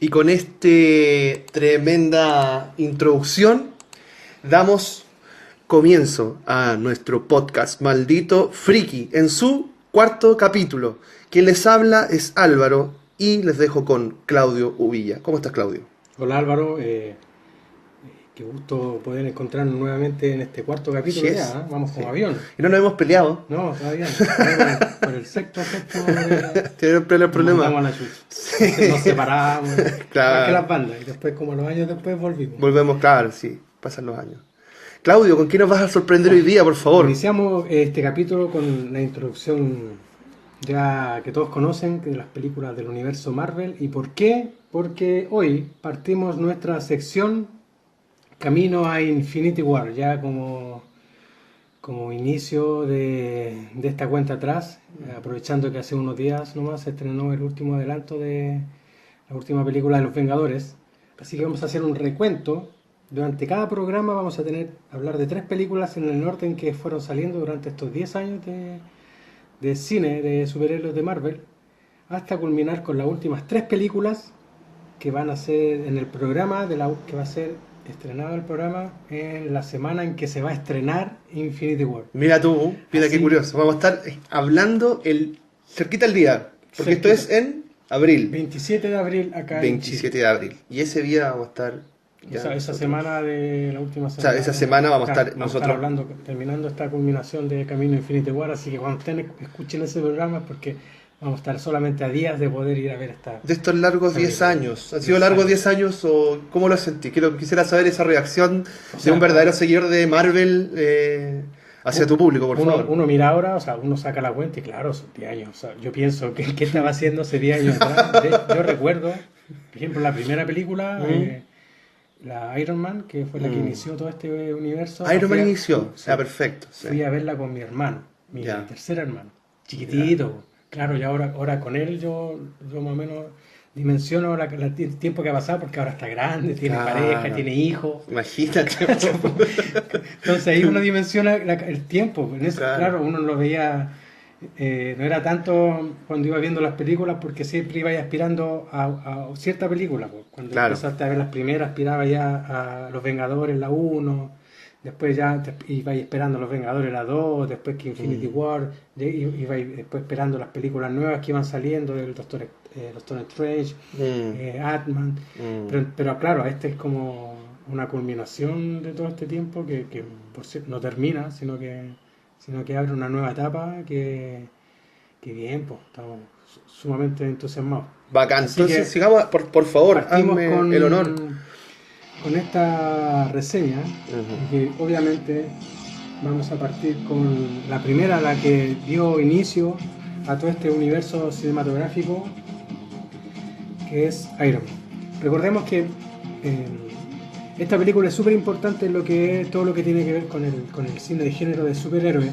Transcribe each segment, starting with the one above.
Y con esta tremenda introducción damos comienzo a nuestro podcast Maldito Friki en su cuarto capítulo. Quien les habla es Álvaro y les dejo con Claudio Uvilla. ¿Cómo estás, Claudio? Hola Álvaro, qué gusto poder encontrarnos nuevamente en este cuarto capítulo. Yes. Ya, ¿eh? Vamos como avión. Y no nos hemos peleado. No, todavía no. Por el sexto Tienen problema. Nos la chucha. Nos separamos. Claro. Que las bandas. Y después, como los años después, volvimos. Volvemos, claro, sí, pasan los años. Claudio, ¿con qué nos vas a sorprender hoy día, por favor? Iniciamos este capítulo con la introducción ya que todos conocen de las películas del universo Marvel. ¿Y por qué? Porque hoy partimos nuestra sección Camino a Infinity War, ya como inicio de esta cuenta atrás, aprovechando que hace unos días nomás se estrenó el último adelanto de la última película de Los Vengadores. Así que vamos a hacer un recuento. Durante cada programa vamos a hablar de 3 películas en el orden que fueron saliendo durante estos 10 años de cine de superhéroes de Marvel, hasta culminar con las últimas 3 películas que van a ser en el programa, que va a ser estrenado el programa en la semana en que se va a estrenar Infinity War. Mira tú, mira qué curioso. Vamos a estar hablando cerquita el día, porque esto es en abril. 27 de abril acá 27 de abril. Y ese día vamos a estar... esa semana de la última semana. O sea, esa semana vamos a estar nosotros hablando, terminando esta culminación de Camino a Infinity War, así que cuando ustedes escuchen ese programa es porque vamos a estar solamente a días de poder ir a ver esta... De estos largos 10 años. ¿Han sido largos 10 años o cómo lo sentí? Quisiera saber esa reacción de un verdadero seguidor de Marvel hacia tu público, por favor. Uno mira ahora, o sea, uno saca la cuenta y claro, son 10 años. O sea, yo pienso que ¿qué estaba haciendo hace 10 años atrás? Yo recuerdo, por ejemplo, la primera película... la Iron Man, que fue la que inició todo este universo. Iron Man inició, perfecto. Sí. Fui a verla con mi hermano, mi tercer hermano, chiquitito. Claro, y ahora con él yo más o menos dimensiono el tiempo que ha pasado, porque ahora está grande, tiene pareja, tiene hijos. Imagínate. Entonces ahí uno dimensiona el tiempo. En eso, claro, uno lo veía... no era tanto cuando iba viendo las películas, porque siempre iba aspirando a cierta película. Cuando empezaste a ver las primeras, aspiraba ya a Los Vengadores, la 1, después ya iba esperando Los Vengadores, la 2, después que Infinity War, iba después esperando las películas nuevas que iban saliendo del Doctor Strange, Ant-Man. Pero claro, este es como una culminación de todo este tiempo que por cierto no termina, sino que abre una nueva etapa que bien, pues estamos sumamente entusiasmados. Bacán. Entonces sigamos, por favor, hazme el honor. Con esta reseña, que obviamente vamos a partir con la primera, la que dio inicio a todo este universo cinematográfico, que es Iron Man. Recordemos que esta película es súper importante en todo lo que tiene que ver con el cine de género de superhéroes,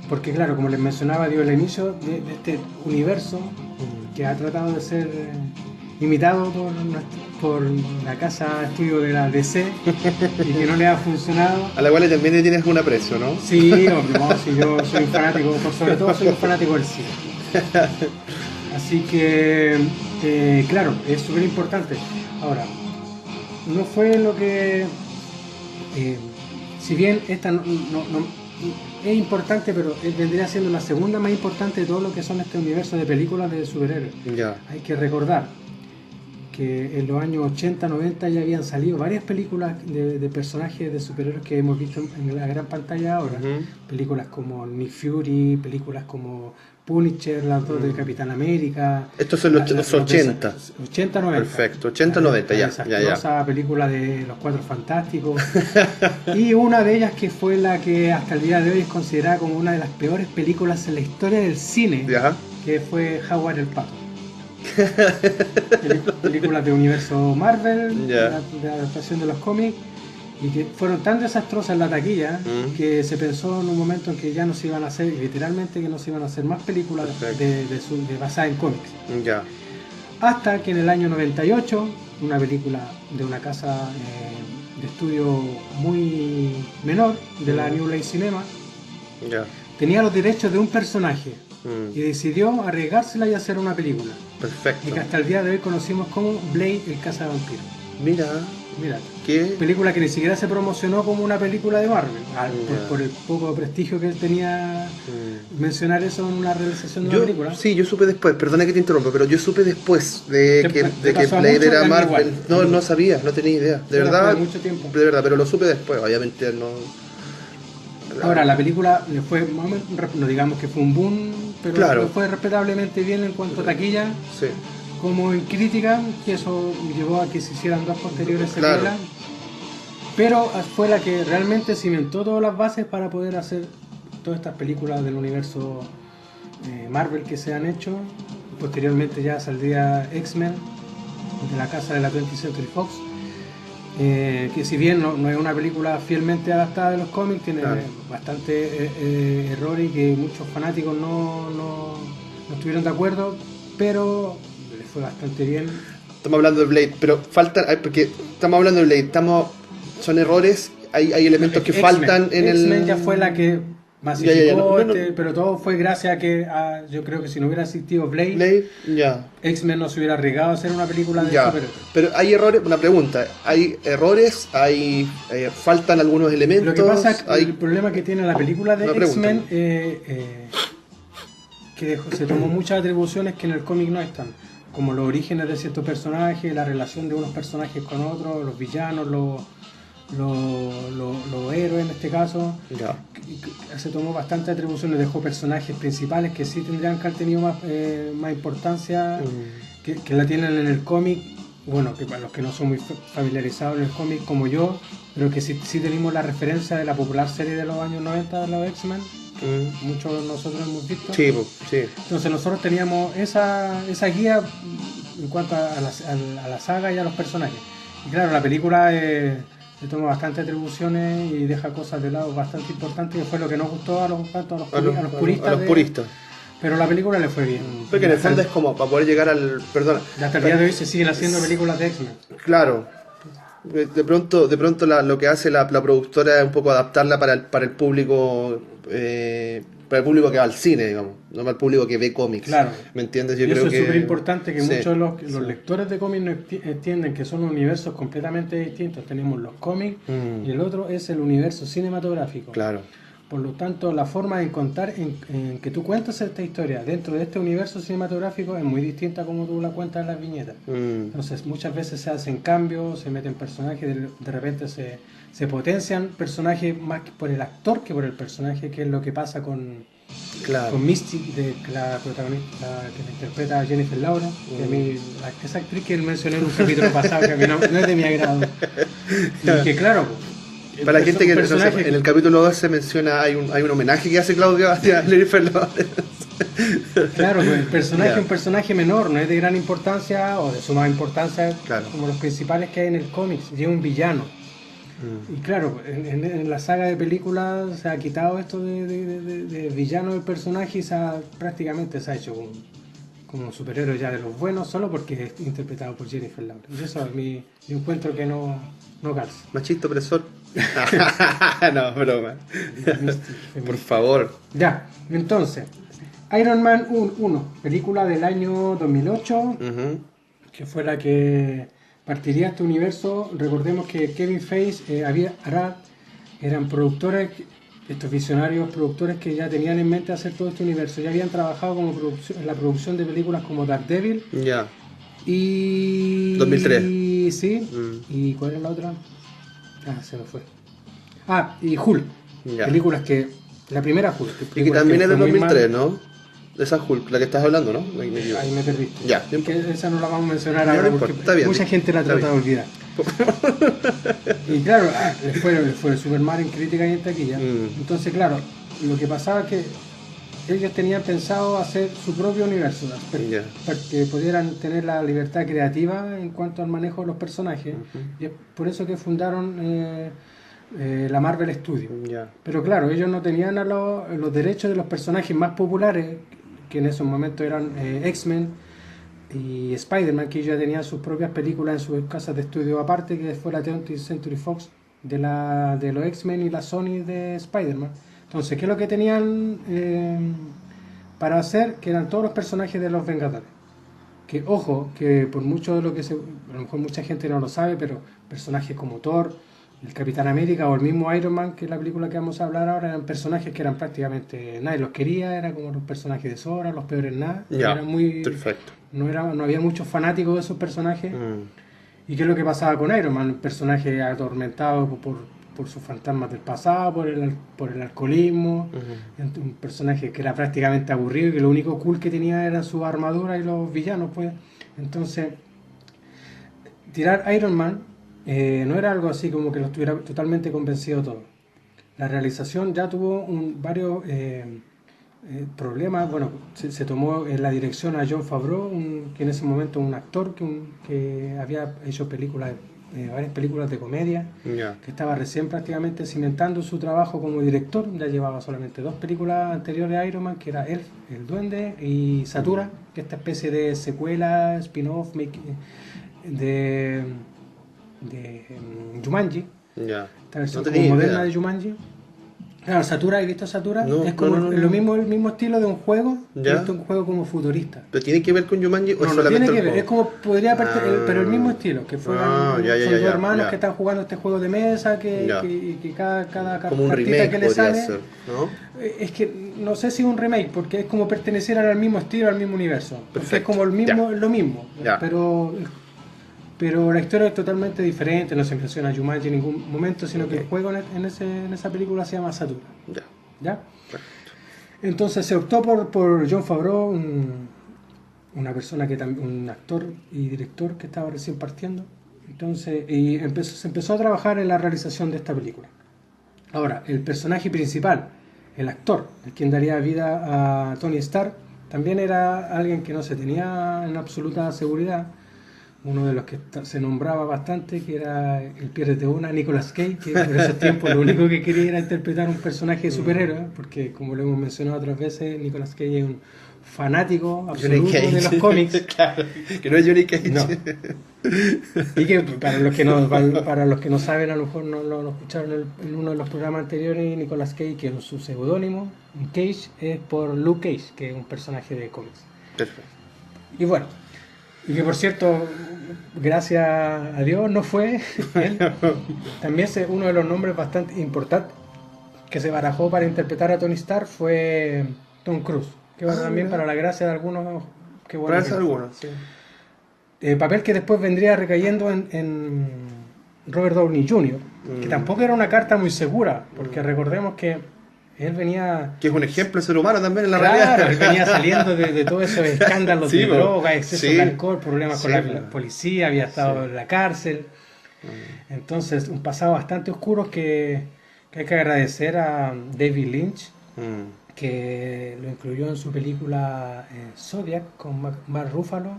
porque claro, como les mencionaba, dio el inicio de este universo que ha tratado de ser imitado por la casa estudio de la DC y que no le ha funcionado. A la cual también le tienes un aprecio, ¿no? Sí, sí, yo soy un fanático, sobre todo soy un fanático del cine. Así que, claro, es súper importante. Ahora, no fue lo que... si bien esta no es importante, pero vendría siendo la segunda más importante de todo lo que son este universo de películas de superhéroes. Hay que recordar que en los años 80, 90 ya habían salido varias películas de personajes de superhéroes que hemos visto en la gran pantalla ahora. Películas como Nick Fury, películas como Punisher, las dos del Capitán América. Estos son los 80. 80, 90. Perfecto, 80, 90, ya. Esa película de Los Cuatro Fantásticos. Y una de ellas que fue la que hasta el día de hoy es considerada como una de las peores películas en la historia del cine, que fue Howard el Pato. Películas de universo Marvel, de adaptación de los cómics, y que fueron tan desastrosas en la taquilla que se pensó en un momento en que ya no se iban a hacer, literalmente que no se iban a hacer más películas basadas en cómics. Hasta que en el año 98, una película de una casa de estudio muy menor, de la New Line Cinema, tenía los derechos de un personaje y decidió arriesgársela y hacer una película. Perfecto. Y que hasta el día de hoy conocimos como Blade, el cazavampiros. Mira, Mira, ¿qué? película que ni siquiera se promocionó como una película de Marvel, Ya. por el poco prestigio que tenía mencionar eso en una realización de una película. Sí, yo supe después, perdona que te interrumpa, pero yo supe después de Te- que, te de que pasó a Blade muchos y era a mí Marvel. igual. No, no sabía, no tenía idea. De Sí, verdad, después de mucho tiempo. de verdad, pero lo supe después, obviamente no. Ahora, la película le fue, más o menos, no digamos que fue un boom, pero Claro. le fue respetablemente bien en cuanto a taquilla, Sí, como en crítica, que eso llevó a que se hicieran dos posteriores Claro. secuelas. Pero fue la que realmente cimentó todas las bases para poder hacer todas estas películas del universo Marvel que se han hecho. Posteriormente ya saldría X-Men de la casa de la 20th Century Fox, que si bien no es una película fielmente adaptada de los cómics, tiene Claro. bastante errores y que muchos fanáticos no estuvieron de acuerdo, pero le fue bastante bien. estamos hablando de Blade, pero falta, porque estamos hablando de Blade, son errores, hay elementos que X-Men. faltan en el. X-Men ya fue la que masificó, Ya, no. pero todo fue gracias a que yo creo que si no hubiera existido Blade, ya. X-Men no se hubiera arriesgado a hacer una película de Ya, superhéroes. pero hay errores, una pregunta, hay errores, faltan algunos elementos, Lo que pasa es que hay. el problema que tiene la película de Una pregunta. X-Men que se tomó muchas atribuciones que en el cómic no están, como los orígenes de ciertos personajes, la relación de unos personajes con otros, los villanos, los héroes en este caso. Ya. Se tomó bastantes atribuciones, dejó personajes principales que sí tendrían que haber tenido más importancia, que la tienen en el cómic. Bueno, que para los que no son muy familiarizados en el cómic como yo, pero que sí tenemos la referencia de la popular serie de los años 90 de los X-Men, que muchos de nosotros hemos visto. Sí, sí. Entonces nosotros teníamos esa guía en cuanto a la saga y a los personajes. Y claro, la película le toma bastantes atribuciones y deja cosas de lado bastante importantes, que fue lo que nos gustó a los puristas. A los puristas. Pero la película le fue bien. Porque en el fondo es como para poder llegar al. Perdón. Hasta el día de hoy se siguen haciendo películas de X-Men. Claro. De pronto lo que hace la productora es un poco adaptarla para el público. Para el público que va al cine, digamos, no para el público que ve cómics. Claro. ¿Me entiendes? Yo Y creo eso que es súper importante, que sí. muchos de los lectores de cómics no entienden que son universos completamente distintos. Tenemos los cómics y el otro es el universo cinematográfico. Claro. Por lo tanto, la forma de encontrar en que tú cuentas esta historia dentro de este universo cinematográfico es muy distinta a como tú la cuentas en las viñetas. Entonces, muchas veces se hacen cambios, se meten personajes, de repente se potencian personajes más por el actor que por el personaje, que es lo que pasa con Misty, la protagonista que la interpreta Jennifer Lawrence, que a mí, esa actriz que mencioné en un capítulo pasado, que a mí no es de mi agrado. Y que claro, para la gente que no sepa, en el capítulo 2 se menciona, hay un homenaje que hace Claudio a Jennifer Lawrence. Claro, pues el personaje es Ya. un personaje menor, no es de gran importancia o de suma importancia, Claro. como los principales que hay en el cómic, y es un villano. Y claro, en la saga de películas se ha quitado esto de villano del personaje y prácticamente se ha hecho como un superhéroe ya de los buenos, solo porque es interpretado por Jennifer Lawrence. Y eso a mí yo encuentro que no calza. Machista opresor. No, broma. Por favor. Ya, entonces, Iron Man 1, película del año 2008, Ujú. que fue la que partiría este universo. Recordemos que Kevin Feige, Arad, eran productores, estos visionarios productores que ya tenían en mente hacer todo este universo. Ya habían trabajado en la producción de películas como Daredevil Ya. y... 2003. Sí. ¿Y cuál es la otra? Se me fue. Y Hulk. Ya. Películas que... La primera Hulk. Y que también es de fue muy 2003, mal. ¿no? De esa Hulk, la que estás hablando, ¿no? Ahí me perdiste. Ya. Que esa no la vamos a mencionar Ya, ahora no porque importa, está bien. mucha gente la Está trata de olvidar. Y claro, le fue super mal en crítica y en taquilla. Entonces, claro, lo que pasaba es que ellos tenían pensado hacer su propio universo, Ya. para que pudieran tener la libertad creativa en cuanto al manejo de los personajes. Y es por eso que fundaron la Marvel Studios. Ya. Pero claro, ellos no tenían los derechos de los personajes más populares, que en esos momentos eran X-Men y Spider-Man, que ellos ya tenían sus propias películas en sus casas de estudio aparte, que fue la 20th Century Fox de los X-Men y la Sony de Spider-Man. Entonces, ¿qué es lo que tenían para hacer que eran todos los personajes de los Vengadores. Que, ojo, que por mucho de lo que a lo mejor mucha gente no lo sabe, pero personajes como Thor, el Capitán América o el mismo Iron Man, que es la película que vamos a hablar ahora, eran personajes que eran prácticamente nadie los quería, eran como los personajes de Sora, los peores nada. Ya, Eran muy, perfecto. no había muchos fanáticos de esos personajes. ¿Y qué es lo que pasaba con Iron Man? Un personaje atormentado por sus fantasmas del pasado, por el alcoholismo, un personaje que era prácticamente aburrido y que lo único cool que tenía era su armadura y los villanos, pues. Entonces, tirar Iron Man no era algo así como que lo estuviera totalmente convencido todo. La realización ya tuvo varios problemas. Bueno, se tomó en la dirección a Jon Favreau, que en ese momento un actor que había hecho varias películas de comedia, que estaba recién prácticamente cimentando su trabajo como director. Ya llevaba solamente 2 películas anteriores a Iron Man, que era Elf, el Duende, y Satura, que es esta especie de secuela, spin-off de Jumanji, esta versión como moderna de Jumanji. Claro, Satura, ¿has visto Satura? No, es como no. el mismo estilo de un juego, pero es un juego como futurista. ¿Pero tiene que ver con Jumanji o No, solamente tiene que el ver, juego? es como pero el mismo estilo, que son 2 hermanos que están jugando este juego de mesa, que cada como un cartita remake que le sale, ser, ¿no? Es que no sé si es un remake, porque es como pertenecer al mismo estilo, al mismo universo. Porque es como lo mismo, pero la historia es totalmente diferente, no se menciona Jumanji en ningún momento, sino que el juego en esa película se llama Satura. ¿Ya? Entonces se optó por Jon Favreau, una persona un actor y director que estaba recién partiendo. Entonces, se empezó a trabajar en la realización de esta película. Ahora, el personaje principal, el actor, el quien daría vida a Tony Stark, también era alguien que no se tenía en absoluta seguridad. Uno de los que se nombraba bastante, que era el pierde una, Nicolas Cage, que por esos tiempos lo único que quería era interpretar un personaje de superhéroe, porque como lo hemos mencionado otras veces, Nicolas Cage es un fanático absoluto de los cómics. Claro, que no es Johnny Cage. No. Y que para los que no saben, a lo mejor no lo escucharon en uno de los programas anteriores, Nicolas Cage, que es su seudónimo, Cage, es por Luke Cage, que es un personaje de cómics. Perfecto. Y bueno, y que por cierto, gracias a Dios no fue él. También uno de los nombres bastante importantes que se barajó para interpretar a Tony Stark fue Tom Cruise, que bueno, también para la gracia de algunos, que bueno, para algunos, sí. Papel que después vendría recayendo en Robert Downey Jr., que tampoco era una carta muy segura, porque recordemos que él venía... Que es un ejemplo de ser humano también en la realidad. realidad. Él venía saliendo de todos esos escándalos de droga, exceso de alcohol, problemas con la policía, había estado en la cárcel. Entonces, un pasado bastante oscuro que hay que agradecer a David Lynch, que lo incluyó en su película Zodiac con Mark Ruffalo.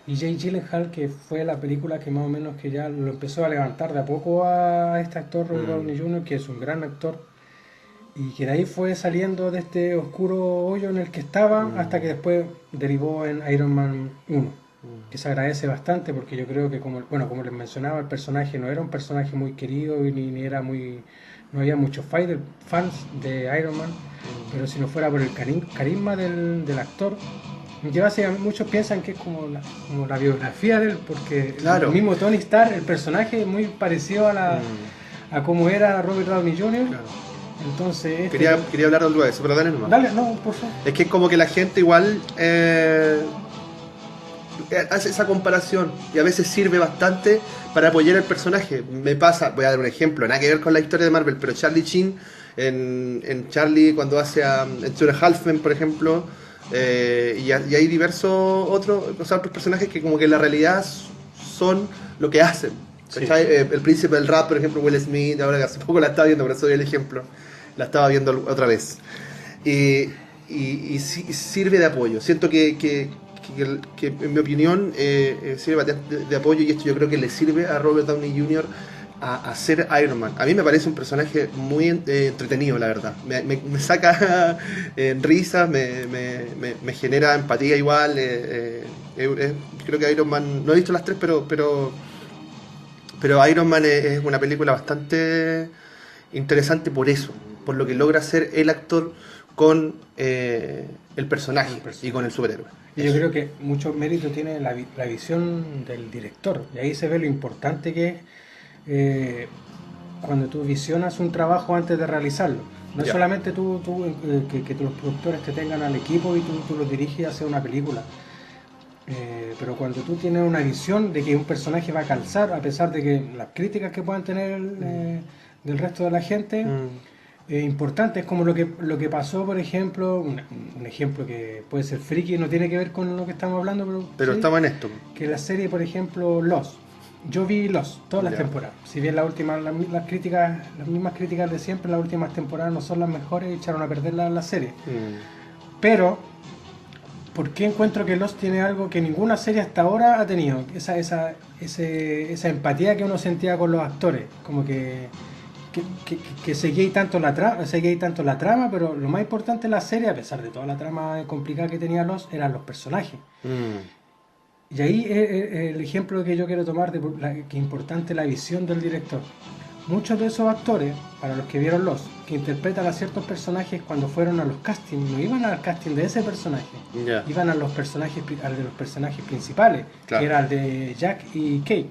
Y Jake Gyllenhaal, que fue la película que más o menos que ya lo empezó a levantar de a poco a este actor, Robert Downey Jr., que es un gran actor. Y que de ahí fue saliendo de este oscuro hoyo en el que estaba, hasta que después derivó en Iron Man 1, que se agradece bastante, porque yo creo que, como les mencionaba, el personaje no era un personaje muy querido, y ni era no había muchos fans de Iron Man, pero si no fuera por el carisma del actor, que básicamente muchos piensan que es como la biografía de él, porque el mismo Tony Stark, el personaje es muy parecido a cómo era Robert Downey Jr., Entonces quería hablar algo de eso, pero dale nomás. Dale, no, por favor. Es que es como que la gente igual hace esa comparación y a veces sirve bastante para apoyar al personaje. Me pasa, voy a dar un ejemplo, nada que ver con la historia de Marvel, pero Charlie Sheen en Charlie, cuando hace en Two and a Half Men, por ejemplo, y hay diversos otros personajes que como que en la realidad son lo que hacen. Sí. El príncipe del rap, por ejemplo, Will Smith, ahora que hace poco la estaba viendo, por eso doy el ejemplo, la estaba viendo otra vez. Y sirve de apoyo. Siento que en mi opinión sirve de apoyo, y esto yo creo que le sirve a Robert Downey Jr. a ser Iron Man. A mí me parece un personaje muy entretenido, la verdad. Me saca risas, me genera empatía igual. Creo que Iron Man, no he visto las tres, pero Iron Man es una película bastante interesante por eso, por lo que logra ser el actor con el personaje y con el superhéroe. Y yo creo que mucho mérito tiene la visión del director, y ahí se ve lo importante que es cuando tú visionas un trabajo antes de realizarlo. No es solamente que los productores te tengan al equipo y tú los diriges hacia una película. Pero cuando tú tienes una visión de que un personaje va a calzar, a pesar de que las críticas que puedan tener del resto de la gente, importante, es como lo que pasó, por ejemplo, un ejemplo que puede ser friki, no tiene que ver con lo que estamos hablando, pero sí, estamos en esto. que la serie, por ejemplo, Lost. Yo vi Lost todas las temporadas. Si bien las mismas críticas de siempre, las últimas temporadas no son las mejores, echaron a perder la serie. Pero, ¿por qué encuentro que Lost tiene algo que ninguna serie hasta ahora ha tenido? Esa empatía que uno sentía con los actores. Como que seguía tanto la trama, pero lo más importante de la serie, a pesar de toda la trama complicada que tenía Lost, eran los personajes. Y ahí el ejemplo que yo quiero tomar de que es importante la visión del director. Muchos de esos actores, para los que vieron Lost, que interpretan a ciertos personajes, cuando fueron a los castings, no iban al casting de ese personaje, iban a los personajes, al de los personajes principales, que era el de Jack y Kate.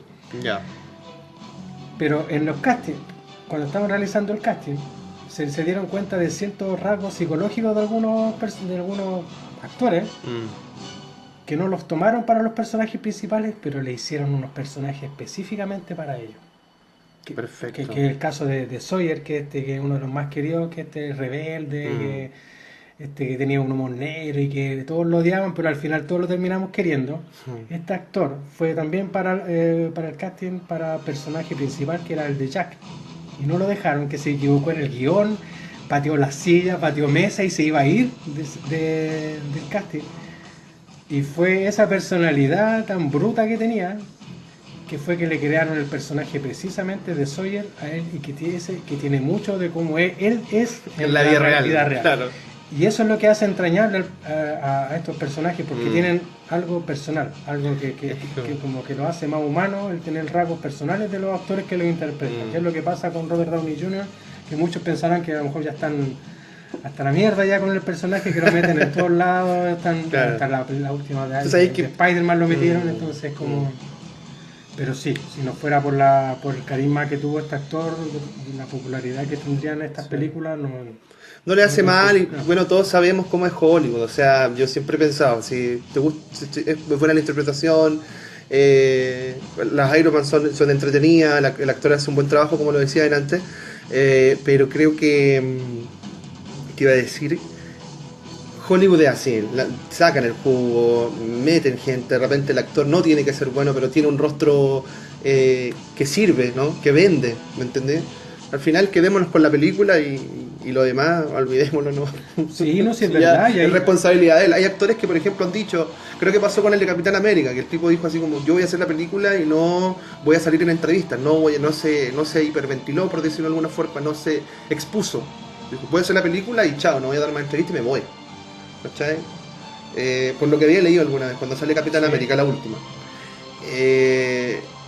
Pero en los castings, cuando estaban realizando el casting, se dieron cuenta de ciertos rasgos psicológicos de algunos actores, que no los tomaron para los personajes principales, pero le hicieron unos personajes específicamente para ellos. Perfecto. Que es el caso de Sawyer, que es uno de los más queridos, que rebelde, que tenía un humor negro y que todos lo odiaban, pero al final todos lo terminamos queriendo. Este actor fue también para el casting para personaje principal, que era el de Jack, y no lo dejaron, que se equivocó en el guión, pateó la silla, pateó mesa y se iba a ir del casting. Y fue esa personalidad tan bruta que tenía, que fue que le crearon el personaje precisamente de Sawyer a él, y que tiene mucho de cómo él es en la vida real. Claro. Y eso es lo que hace entrañable a estos personajes, porque tienen algo personal, algo que como que lo hace más humano, el tener rasgos personales de los actores que lo interpretan. Que es lo que pasa con Robert Downey Jr., que muchos pensarán que a lo mejor ya están hasta la mierda ya con el personaje, que lo meten en todos lados, hasta la última de Spider-Man lo metieron, entonces como... Pero sí, si no fuera por el carisma que tuvo este actor, la popularidad que tendrían estas películas, no le hace mal. Y bueno, todos sabemos cómo es Hollywood. O sea, yo siempre he pensado, si te gusta, si es buena la interpretación, las Iron Man son entretenidas, el actor hace un buen trabajo, como lo decía antes, pero creo que iba a decir, Hollywood es así, sacan el jugo, meten gente, de repente el actor no tiene que ser bueno, pero tiene un rostro que sirve, ¿no? Que vende, ¿me entendés? Al final quedémonos con la película y lo demás, olvidémoslo, ¿no? Sí, no, sí, es verdad. Es responsabilidad de él. Hay actores que, por ejemplo, han dicho, creo que pasó con el de Capitán América, que el tipo dijo así como, yo voy a hacer la película y no voy a salir en entrevistas, no se hiperventiló, por decirlo de alguna forma, no se expuso. Dijo, voy a hacer la película y chao, no voy a dar más entrevistas y me voy. ¿Cachai? Por lo que había leído alguna vez, cuando sale Capitán América, la última.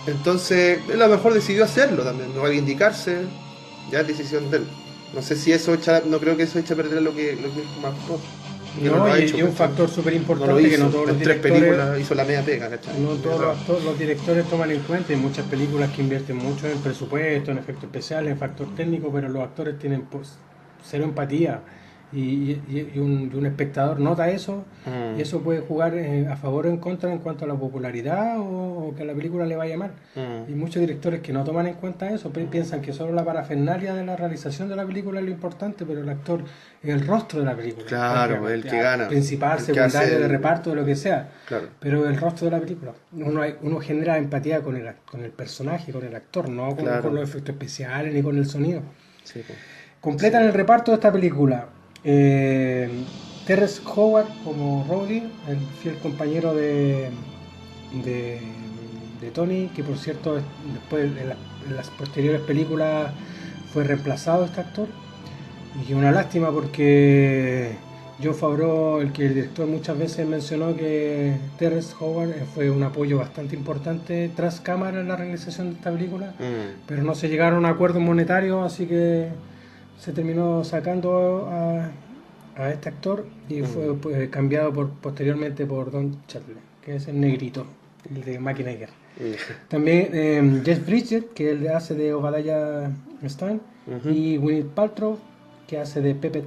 Entonces, él a lo mejor decidió hacerlo también, reivindicarse, ya es decisión de él. No sé si eso no creo que eso eche a perder lo que más no, y un factor súper importante que no todos los directores... 3 películas hizo la media pega, ¿cachai? No todos los directores toman en cuenta, hay muchas películas que invierten mucho en presupuesto, en efectos especiales, en factor técnico, pero los actores tienen cero empatía. Y un espectador nota eso, y eso puede jugar a favor o en contra en cuanto a la popularidad o que a la película le vaya mal. Y muchos directores que no toman en cuenta eso piensan que solo la parafernalia de la realización de la película es lo importante, pero el actor es el rostro de la película. Claro, el que gana. Principal, secundario, de reparto, de lo que sea. Claro. Pero el rostro de la película. Uno genera empatía con el personaje, con el actor, no con los efectos especiales ni con el sonido. Sí, pues. Completan el reparto de esta película Terrence Howard como Rhodey, el fiel compañero de Tony, que por cierto después en las posteriores películas fue reemplazado este actor, y que una lástima porque Jon Favreau, el director, muchas veces mencionó que Terrence Howard fue un apoyo bastante importante tras cámara en la realización de esta película, pero no se llegaron a acuerdos monetarios, así que se terminó sacando a este actor y fue pues, cambiado posteriormente por Don Cheadle, que es el negrito, el de Máquina de Guerra. También Jeff Bridges, que él hace de Obadiah Stane, y Gwyneth Paltrow, que hace de Pepe,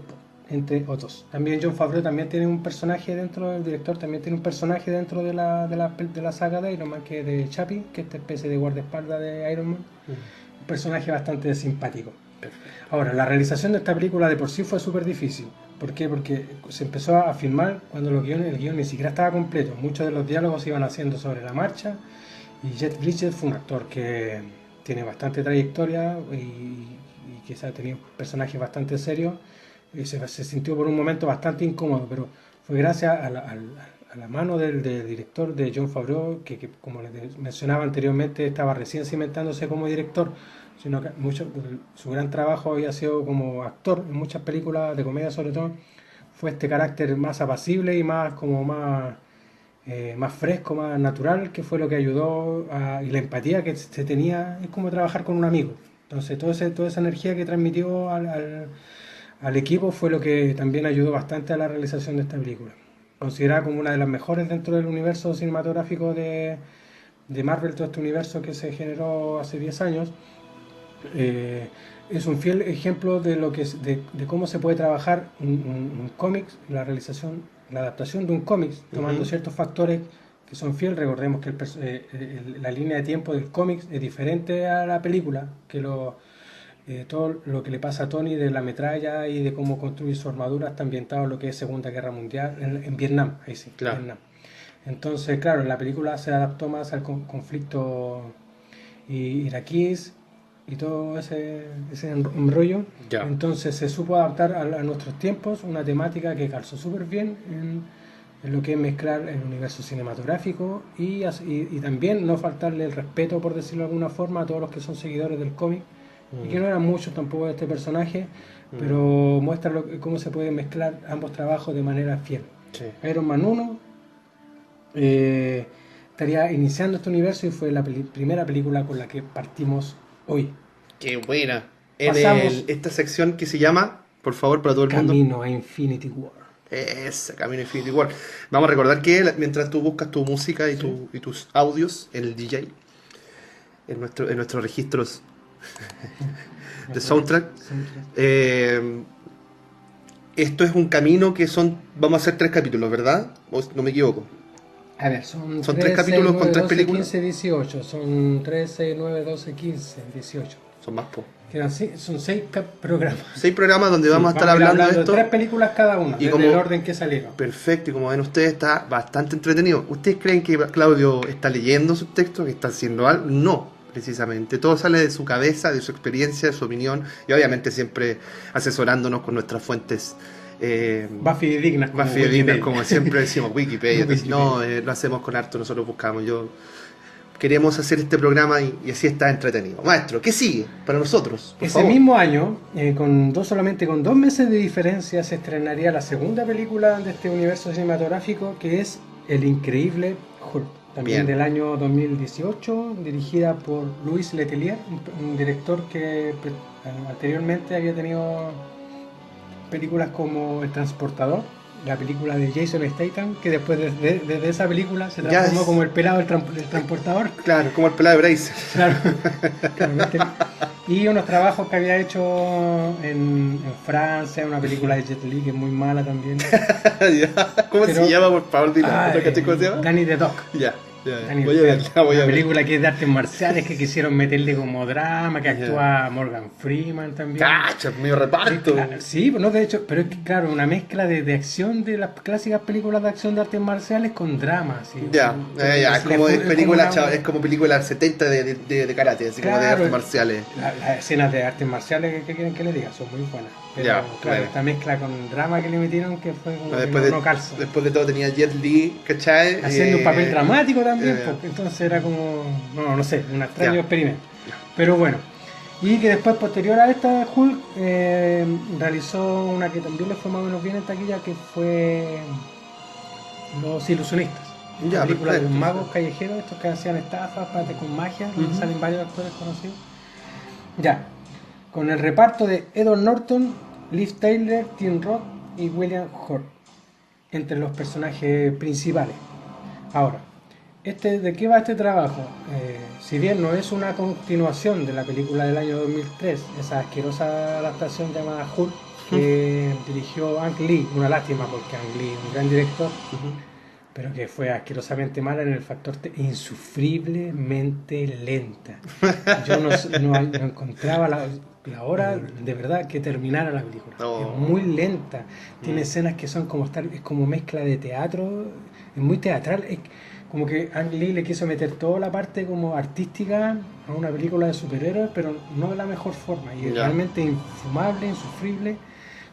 entre otros. También Jon Favreau también tiene un personaje dentro, el director también tiene un personaje dentro de la saga de Iron Man, que es de Chappie, que es esta especie de guardaespaldas de Iron Man. Un personaje bastante simpático. Ahora, la realización de esta película de por sí fue súper difícil. ¿Por qué? Porque se empezó a filmar cuando el guión ni siquiera estaba completo. Muchos de los diálogos se iban haciendo sobre la marcha. Y Jeff Bridges fue un actor que tiene bastante trayectoria y quizá ha tenido personajes bastante serios. Y se sintió por un momento bastante incómodo, pero fue gracias a la mano del director de Jon Favreau, que como les mencionaba anteriormente, estaba recién cimentándose como director, sino que su gran trabajo había sido como actor en muchas películas de comedia, sobre todo. Fue este carácter más apacible y más fresco, más natural, que fue lo que ayudó y la empatía que se tenía. Es como trabajar con un amigo. Entonces toda esa energía que transmitió al equipo fue lo que también ayudó bastante a la realización de esta película. Considerada como una de las mejores dentro del universo cinematográfico de Marvel, todo este universo que se generó hace 10 años. Es un fiel ejemplo de cómo se puede trabajar un cómic, la adaptación de un cómic, tomando ciertos factores que son fieles. Recordemos que la línea de tiempo del cómic es diferente a la película, que todo lo que le pasa a Tony de la metralla y de cómo construye su armadura está ambientado en lo que es Segunda Guerra Mundial, en Vietnam, ahí sí, claro. Vietnam. Entonces, claro, la película se adaptó más al conflicto iraquíes y todo ese enrollo. Ya. Entonces se supo adaptar a nuestros tiempos, una temática que calzó súper bien en lo que es mezclar el universo cinematográfico y también no faltarle el respeto, por decirlo de alguna forma, a todos los que son seguidores del cómic, y que no eran muchos tampoco de este personaje, pero muestra cómo se puede mezclar ambos trabajos de manera fiel. Sí. Iron Man 1 estaría iniciando este universo y fue la primera película con la que partimos hoy. ¡Qué buena! Pasamos esta sección que se llama, por favor, para todo el mundo. Camino a Infinity War. Camino a Infinity War. Vamos a recordar que mientras tú buscas tu música y tus audios, el DJ, en nuestros registros de soundtrack, esto es un camino que vamos a hacer 3 capítulos, ¿verdad? ¿O no me equivoco? A ver, son 3 capítulos 9, con 3 12, películas. 15, 18. Son 3, 6, 9, 12, 15, 18. Son más po. Son 6 programas. 6 programas donde vamos a estar hablando de esto. 3 películas cada una, y desde el orden que salieron. Perfecto, y como ven ustedes, está bastante entretenido. ¿Ustedes creen que Claudio está leyendo sus textos, que está haciendo algo? No, precisamente. Todo sale de su cabeza, de su experiencia, de su opinión, y obviamente siempre asesorándonos con nuestras fuentes más fidedignas, como siempre decimos, Wikipedia. No, lo hacemos con harto, nosotros buscamos. Queremos hacer este programa y así está entretenido. Maestro, ¿qué sigue para nosotros? Ese mismo año, solamente con 2 meses de diferencia, se estrenaría la segunda película de este universo cinematográfico, que es El Increíble Hulk, también del año 2018, dirigida por Louis Letellier, un director que anteriormente había tenido películas como El Transportador, la película de Jason Statham, que después de esa película se transformó como el pelado del transportador. Claro, como el pelado de Bracer. Claro. Y unos trabajos que había hecho en Francia, una película de Jet Li que es muy mala también. ¿Cómo se llama, por favor? Dile. ¿Cómo se llama? Danny the Dog. Ya. Voy a verla. Una película que es de artes marciales, que quisieron meterle como drama, que actúa Morgan Freeman también. ¡Cacha! Medio reparto. Sí, no, de hecho, pero es que claro, una mezcla de acción de las clásicas películas de acción de artes marciales con drama. ¿Sí? Es como película 70 de karate, así como de artes marciales. Las escenas de artes marciales, ¿qué quieren que le diga? Son muy buenas. Pero claro, esta mezcla con drama que le metieron, que fue como no calza. Después de todo tenía Jet Li, ¿cachai? Haciendo un papel dramático también, porque entonces era como, no sé, un extraño experimento. Pero bueno, y que después, posterior a esta, Hulk realizó una que también le fue más o menos bien en taquilla, que fue Los Ilusionistas. Una película de los magos callejeros, estos que hacían estafas, con magia, donde salen varios actores conocidos. Con el reparto de Edward Norton, Liv Tyler, Tim Roth y William Hurt entre los personajes principales. Ahora, ¿de qué va este trabajo? Si bien no es una continuación de la película del año 2003, esa asquerosa adaptación llamada Hulk, que dirigió Ang Lee, una lástima porque Ang Lee es un gran director, pero que fue asquerosamente mala en el factor insufriblemente lenta. Yo no encontraba la hora de verdad que terminara la película. Es muy lenta, tiene escenas que son es como mezcla de teatro, es muy teatral. Es como que Ang Lee le quiso meter toda la parte como artística a una película de superhéroes, pero no de la mejor forma, y es realmente infumable, insufrible,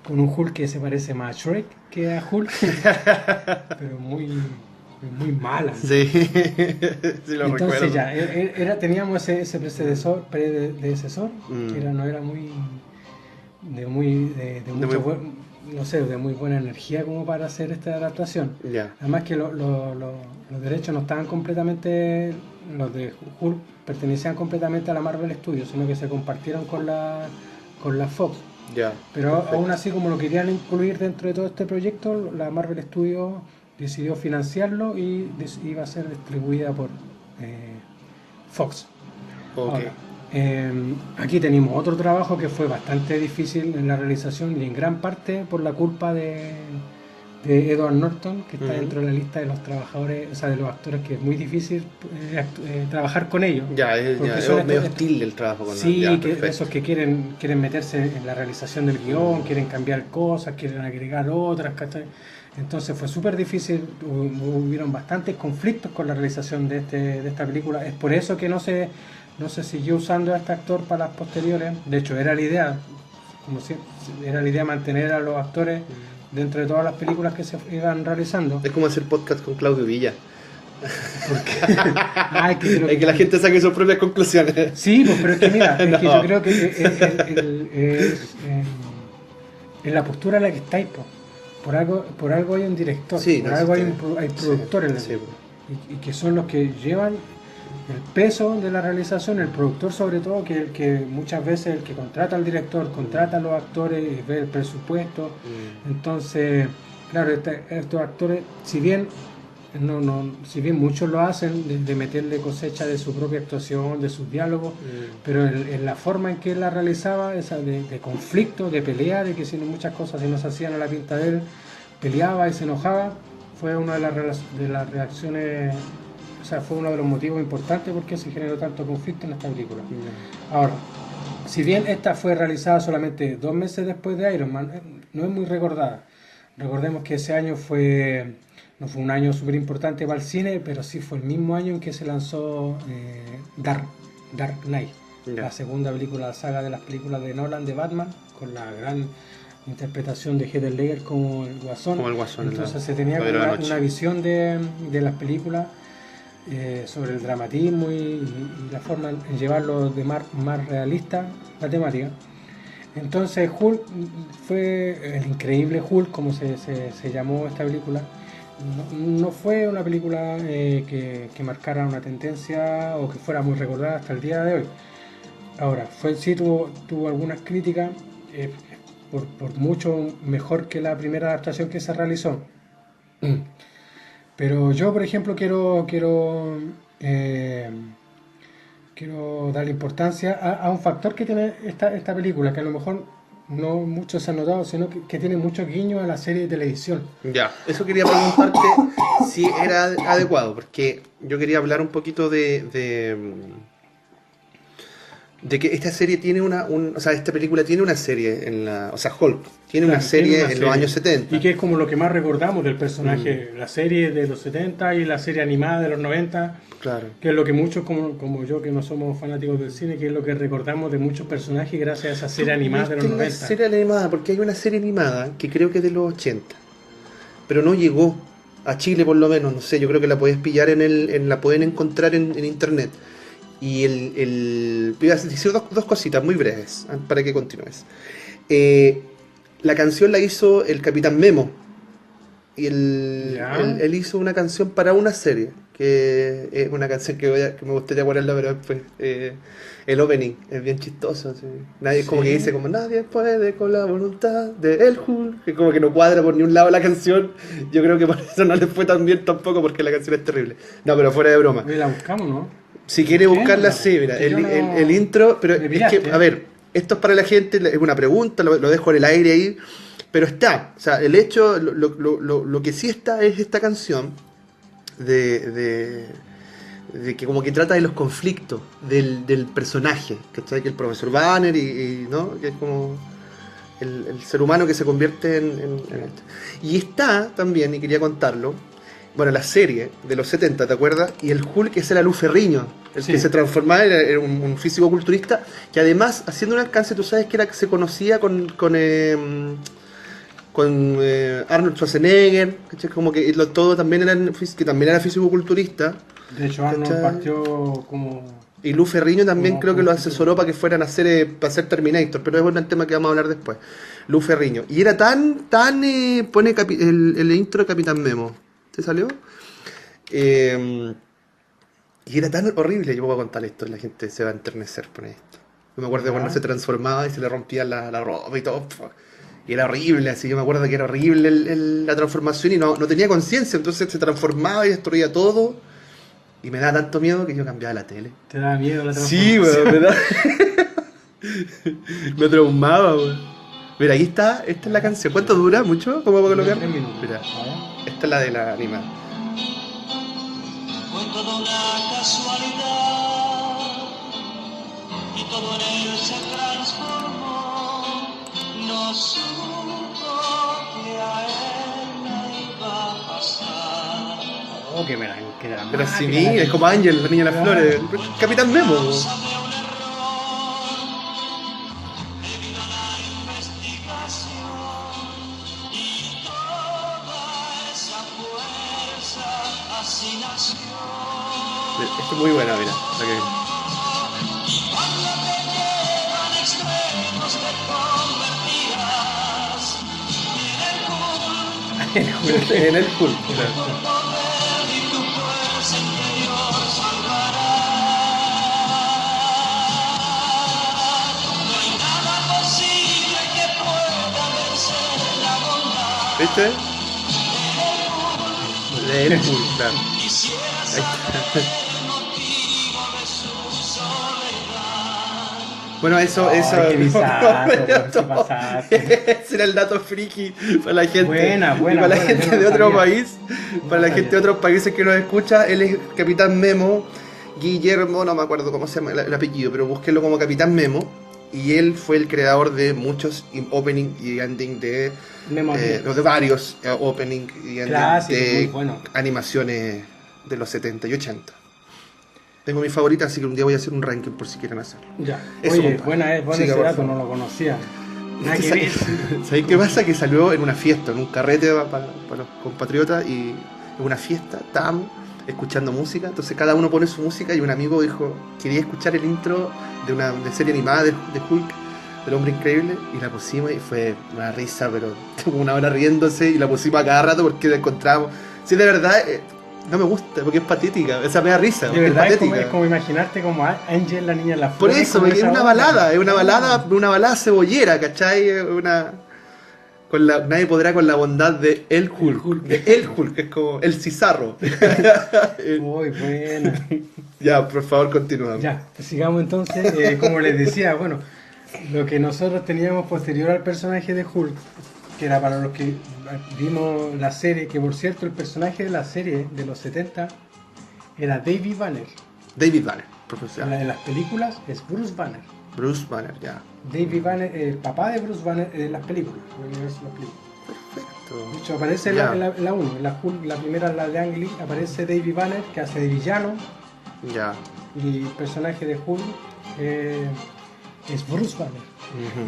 con un Hulk que se parece más a Shrek que a Hulk, pero muy mala, ¿no? Sí, sí lo entonces recuerdo. Ya teníamos ese predecesor que no era muy de muy buena energía como para hacer esta adaptación. Además que los derechos no estaban completamente, los de Hulk pertenecían completamente a la Marvel Studios, sino que se compartieron con la Fox. Pero perfecto. Aún así, como lo querían incluir dentro de todo este proyecto, la Marvel Studios decidió financiarlo y iba a ser distribuida por Fox. Ahora, aquí tenemos otro trabajo que fue bastante difícil en la realización y en gran parte por la culpa de Edward Norton, que está dentro de la lista de los trabajadores, o sea, de los actores, que es muy difícil trabajar con ellos. Es medio hostil el trabajo con ellos. Sí, esos que quieren meterse en la realización del guión, quieren cambiar cosas, quieren agregar otras, ¿cachai? Entonces fue súper difícil, hubieron bastantes conflictos con la realización de esta película. Es por eso que no se siguió usando a este actor para las posteriores. De hecho, era la idea mantener a los actores dentro de todas las películas que se iban realizando. Es como hacer podcast con Claudio Villa. Hay que la gente saque sus propias conclusiones. Sí, pues, pero es que mira, es que yo creo que en la postura en la que estáis, pues. Por algo hay un director, por algo hay productores, y que son los que llevan el peso de la realización, el productor sobre todo, que el que muchas veces el que contrata al director, contrata a los actores y ve el presupuesto. Entonces, claro, estos actores, si bien muchos lo hacen de meterle cosecha de su propia actuación, de sus diálogos, pero en la forma en que él la realizaba, esa de conflicto, de pelea, de que si muchas cosas si no se hacían a la pinta de él, peleaba y se enojaba, fue una de las reacciones, o sea, fue uno de los motivos importantes por qué se generó tanto conflicto en esta película. Ahora, si bien esta fue realizada solamente 2 meses después de Iron Man, no es muy recordada. Recordemos que ese año no fue un año súper importante para el cine, pero sí fue el mismo año en que se lanzó Dark Knight, la segunda película de la saga de las películas de Nolan de Batman, con la gran interpretación de Heath Ledger como el Guasón. Entonces se tenía una visión de las películas sobre el dramatismo y la forma en llevarlo de más realista la temática. Entonces Hulk fue el increíble Hulk, como se llamó esta película. No fue una película que marcara una tendencia o que fuera muy recordada hasta el día de hoy. Ahora, tuvo algunas críticas, por mucho mejor que la primera adaptación que se realizó. Pero yo, por ejemplo, quiero darle importancia a un factor que tiene esta película, que a lo mejor no muchos se han notado, sino que tiene muchos guiños a la serie de televisión. Eso quería preguntarte si era adecuado, porque yo quería hablar un poquito de que esta serie tiene esta película tiene una serie Hulk tiene una serie en los años 70. Y que es como lo que más recordamos del personaje, la serie de los 70 y la serie animada de los 90. Claro. Que es lo que muchos como yo, que no somos fanáticos del cine, que es lo que recordamos de muchos personajes gracias a esa serie animada de los 90. Serie animada, porque hay una serie animada que creo que es de los 80, pero no llegó a Chile, por lo menos, no sé, yo creo que la puedes pillar la pueden encontrar en internet. Y voy a decir dos cositas muy breves para que continúes. La canción la hizo el Capitán Memo, y Ya. él hizo una canción para una serie, que es una canción que me gustaría ponerla, pero después el opening es bien chistoso. Así. Nadie como que Sí. dice como nadie puede con la voluntad de El Hulk, que como que no cuadra por ni un lado la canción. Yo creo que por eso no le fue tan bien tampoco, porque la canción es terrible. No, pero fuera de broma. Oye, la buscamos, ¿no? Si quiere ¿Por qué? buscarla, No, sí, mira, que yo no- el intro, pero Me es pillaste, que, a ver, esto es para la gente, es una pregunta, lo dejo en el aire ahí, pero está, o sea, el hecho, lo que sí está es esta canción de que como que trata de los conflictos del personaje, ¿cachai? Que el profesor Banner ¿no? Que es como el ser humano que se convierte en esto. Y está también, y quería contarlo, bueno, la serie de los 70, ¿te acuerdas? Y el Hulk ese era Lou Ferrigno, el Sí. que se transformaba, era un físico culturista, que además, haciendo un alcance, tú sabes que se conocía con Arnold Schwarzenegger, ¿cachai? Como que todo también que también era físico culturista, De hecho, Arnold ¿cachai? partió como... Y Lou Ferrigno también Como creo que lo físico. asesoró para que fueran a hacer, para hacer Terminator, pero es un tema que vamos a hablar después. Lou Ferrigno. Y era tan, pone el intro de Capitán Memo. ¿Te salió? Y era tan horrible, yo voy a contar esto, la gente se va a enternecer por esto. Yo me acuerdo Ya. cuando se transformaba y se le rompía la ropa y todo. Y era horrible, así yo me acuerdo que era horrible la transformación y no tenía conciencia, entonces se transformaba y destruía todo. Y me daba tanto miedo que yo cambiaba la tele. ¿Te da miedo la Sí, transformación? weón, me da. Me traumaba, weón. Mira, aquí está, esta es la canción. ¿Cuánto dura? ¿Mucho? ¿Cómo puedo colocar? 3 minutos. Mira, A ver. esta es la de la animada. Fue toda una casualidad y todo en él se transformó. No supo que a él le iba a pasar. Oh, que me la... Que la Pero sí, máquina, es como Ángel, la niña de las flores. Capitán Memo. weón. Sabe un error debido a la investigación y toda esa fuerza así nació. Esto es muy buena, mira. La que viene. Cuando te llevan extremos te convertirás en el Hulk En el Hulk. claro. por poder y tu fuerza interior salvará. No hay nada posible que pueda vencer la bondad. ¿Viste? De el Hulk, claro. Quisiera Ahí está. saber el motivo de su soledad. Bueno, eso. Ay, qué bizarro, weón, qué pasaste. Ese era el dato friki para la gente. Buena, y buena, para la buena, gente yo no de otro sabía. país. No Para la sabía. gente de otros países que nos escucha, él es Capitán Memo. Guillermo, no me acuerdo cómo se llama el apellido, pero búsquenlo como Capitán Memo. Y él fue el creador de muchos opening y ending de varios opening y ending Clásico, de muy bueno. animaciones de los 70 y 80. Tengo mi favorita, así que un día voy a hacer un ranking por si quieren hacerlo. Ya. Eso, Oye, compadre. buena Siga, ese por dato, favor. no lo conocía. Nada que ¿Sabéis ver. ¿sabéis qué pasa? Que salió en una fiesta, en un carrete para los compatriotas y en una fiesta estábamos escuchando música, entonces cada uno pone su música y un amigo dijo, quería escuchar el intro de una serie animada de Hulk, del Hombre Increíble, y la pusimos y fue una risa, pero como una hora riéndose y la pusimos a cada rato porque la encontramos. Sí, de verdad, no me gusta porque es patética, esa me da risa, De porque verdad es es patética. como imaginarte como a Angel, la niña en la Por flor. eso, porque es una balada, una balada cebollera, ¿cachai? Nadie podrá con la bondad de El Hulk. De El Hulk, es como el Cizarro. Muy buena. Ya, por favor, continuamos. Ya, pues sigamos entonces. Como les decía, bueno, lo que nosotros teníamos posterior al personaje de Hulk, que era para los que vimos la serie, que por cierto el personaje de la serie de los 70 era David Banner. David Banner, profesional. En las películas es Bruce Banner. Bruce Banner, ya. David Banner, el papá de Bruce Banner en las películas. En el universo de las películas. De Perfecto. hecho, aparece Ya. en la 1, en la Hulk, la primera, la de Ang Lee, aparece David Banner, que hace de villano, Ya. y el personaje de Hulk es Bruce Banner.